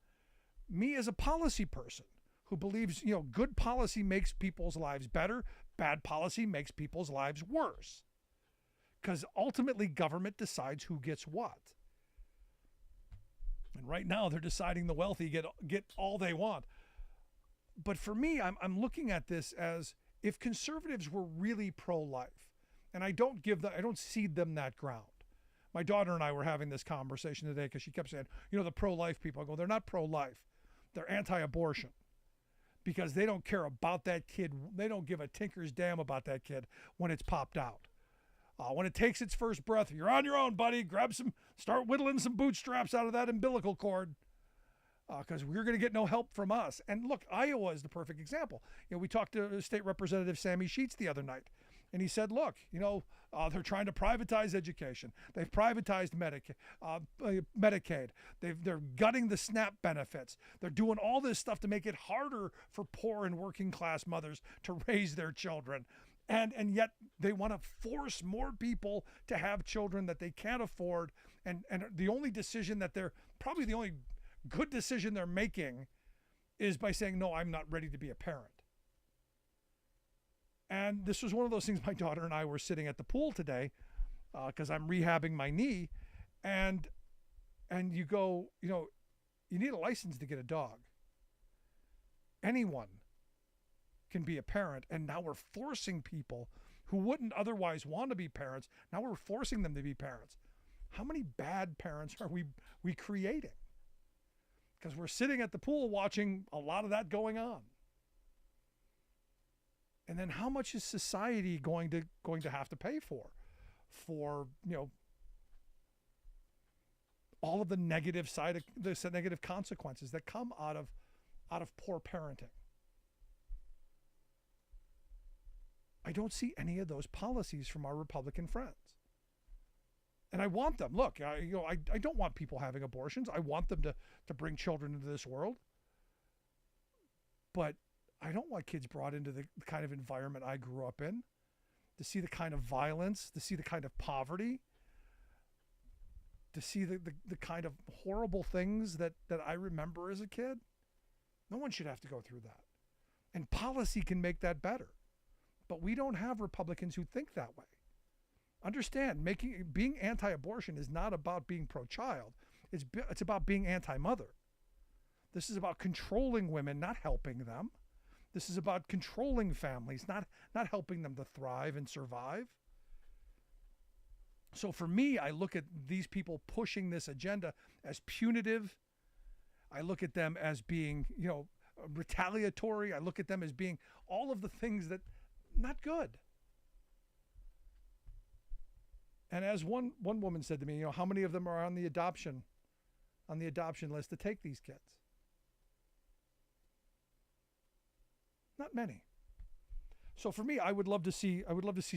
me as a policy person who believes, good policy makes people's lives better, bad policy makes people's lives worse. Because ultimately government decides who gets what. And right now they're deciding the wealthy get all they want. But for me, I'm looking at this as, if conservatives were really pro-life, and I don't cede them that ground. My daughter and I were having this conversation today because she kept saying, the pro-life people. I go, they're not pro-life. They're anti-abortion, because they don't care about that kid. They don't give a tinker's damn about that kid when it's popped out. When it takes its first breath, you're on your own, buddy. Start whittling some bootstraps out of that umbilical cord, because we're going to get no help from us. And look, Iowa is the perfect example. We talked to State Representative Sammy Sheets the other night, And he said, look, they're trying to privatize education. They've privatized Medicaid. They're gutting the SNAP benefits. They're doing all this stuff to make it harder for poor and working class mothers to raise their children. And yet they want to force more people to have children that they can't afford. And the only decision that probably the only good decision they're making is by saying, no, I'm not ready to be a parent. And this was one of those things. My daughter and I were sitting at the pool today because I'm rehabbing my knee. And you go, you need a license to get a dog. Anyone can be a parent. And now we're forcing people who wouldn't otherwise want to be parents. Now we're forcing them to be parents. How many bad parents are we creating? Because we're sitting at the pool watching a lot of that going on. And then how much is society going to have to pay for all of the negative negative consequences that come out of poor parenting? I don't see any of those policies from our Republican friends. And I want them. Look, I don't want people having abortions. I want them to bring children into this world. But I don't want kids brought into the kind of environment I grew up in, to see the kind of violence, to see the kind of poverty, to see the kind of horrible things that I remember as a kid. No one should have to go through that. And policy can make that better. But we don't have Republicans who think that way. Understand, being anti-abortion is not about being pro-child. It's about being anti-mother. This is about controlling women, not helping them. This is about controlling families, not helping them to thrive and survive. So for me, I look at these people pushing this agenda as punitive. I look at them as being, retaliatory. I look at them as being all of the things that not good. And as one woman said to me, how many of them are on the adoption list to take these kids? Not many. So for me, I would love to see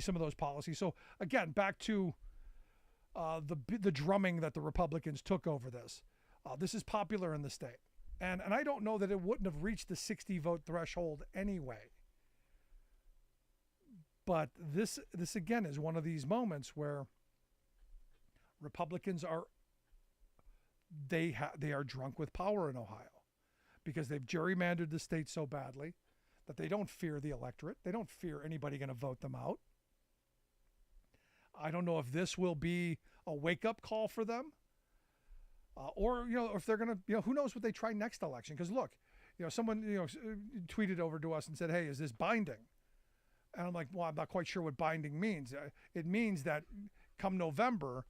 some of those policies. So again, back to the drumming that the Republicans took over this. This is popular in the state, and I don't know that it wouldn't have reached the 60 vote threshold anyway. But this again is one of these moments where Republicans are drunk with power in Ohio, because they've gerrymandered the state so badly that they don't fear the electorate. They don't fear anybody going to vote them out. I don't know if this will be a wake-up call for them, or if they're going to, who knows what they try next election. Because look, someone tweeted over to us and said, "Hey, is this binding?" And I'm like, well, I'm not quite sure what binding means. It means that come November,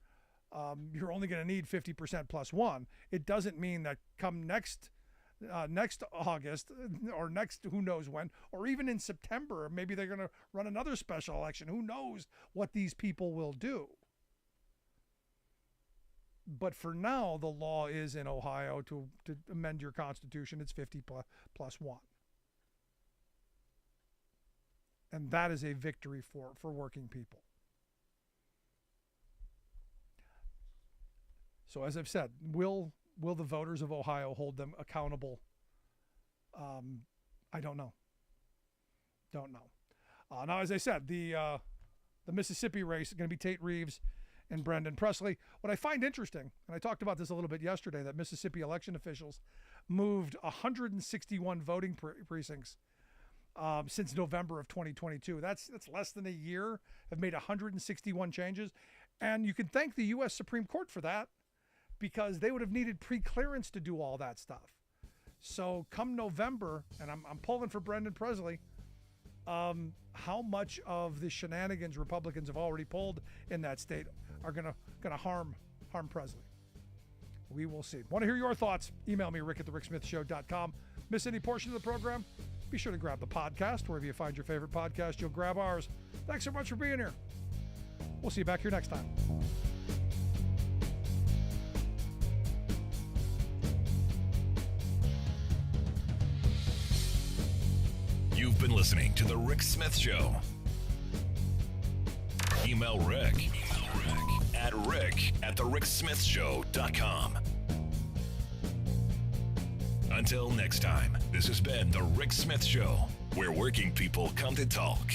you're only going to need 50% plus one. It doesn't mean that come next August or next who knows when, or even in September, maybe they're going to run another special election. Who knows what these people will do? But for now, the law is in Ohio to amend your constitution. It's 50 plus one. And that is a victory for working people. So as I've said, will the voters of Ohio hold them accountable? I don't know. Now, as I said, the Mississippi race is going to be Tate Reeves and Brendan Presley. What I find interesting, and I talked about this a little bit yesterday, that Mississippi election officials moved 161 voting precincts since November of 2022. That's less than a year. Have made 161 changes, and you can thank the U.S. Supreme Court for that, because they would have needed pre-clearance to do all that stuff. So come November, and I'm pulling for Brendan Presley, how much of the shenanigans Republicans have already pulled in that state are gonna harm Presley? We will see. Want to hear your thoughts? Email me, rick@thericksmithshow.com. Miss any portion of the program? Be sure to grab the podcast. Wherever you find your favorite podcast, you'll grab ours. Thanks so much for being here. We'll see you back here next time. You've been listening to The Rick Smith Show. Email Rick at rick@thericksmithshow.com. Until next time, this has been The Rick Smith Show, where working people come to talk.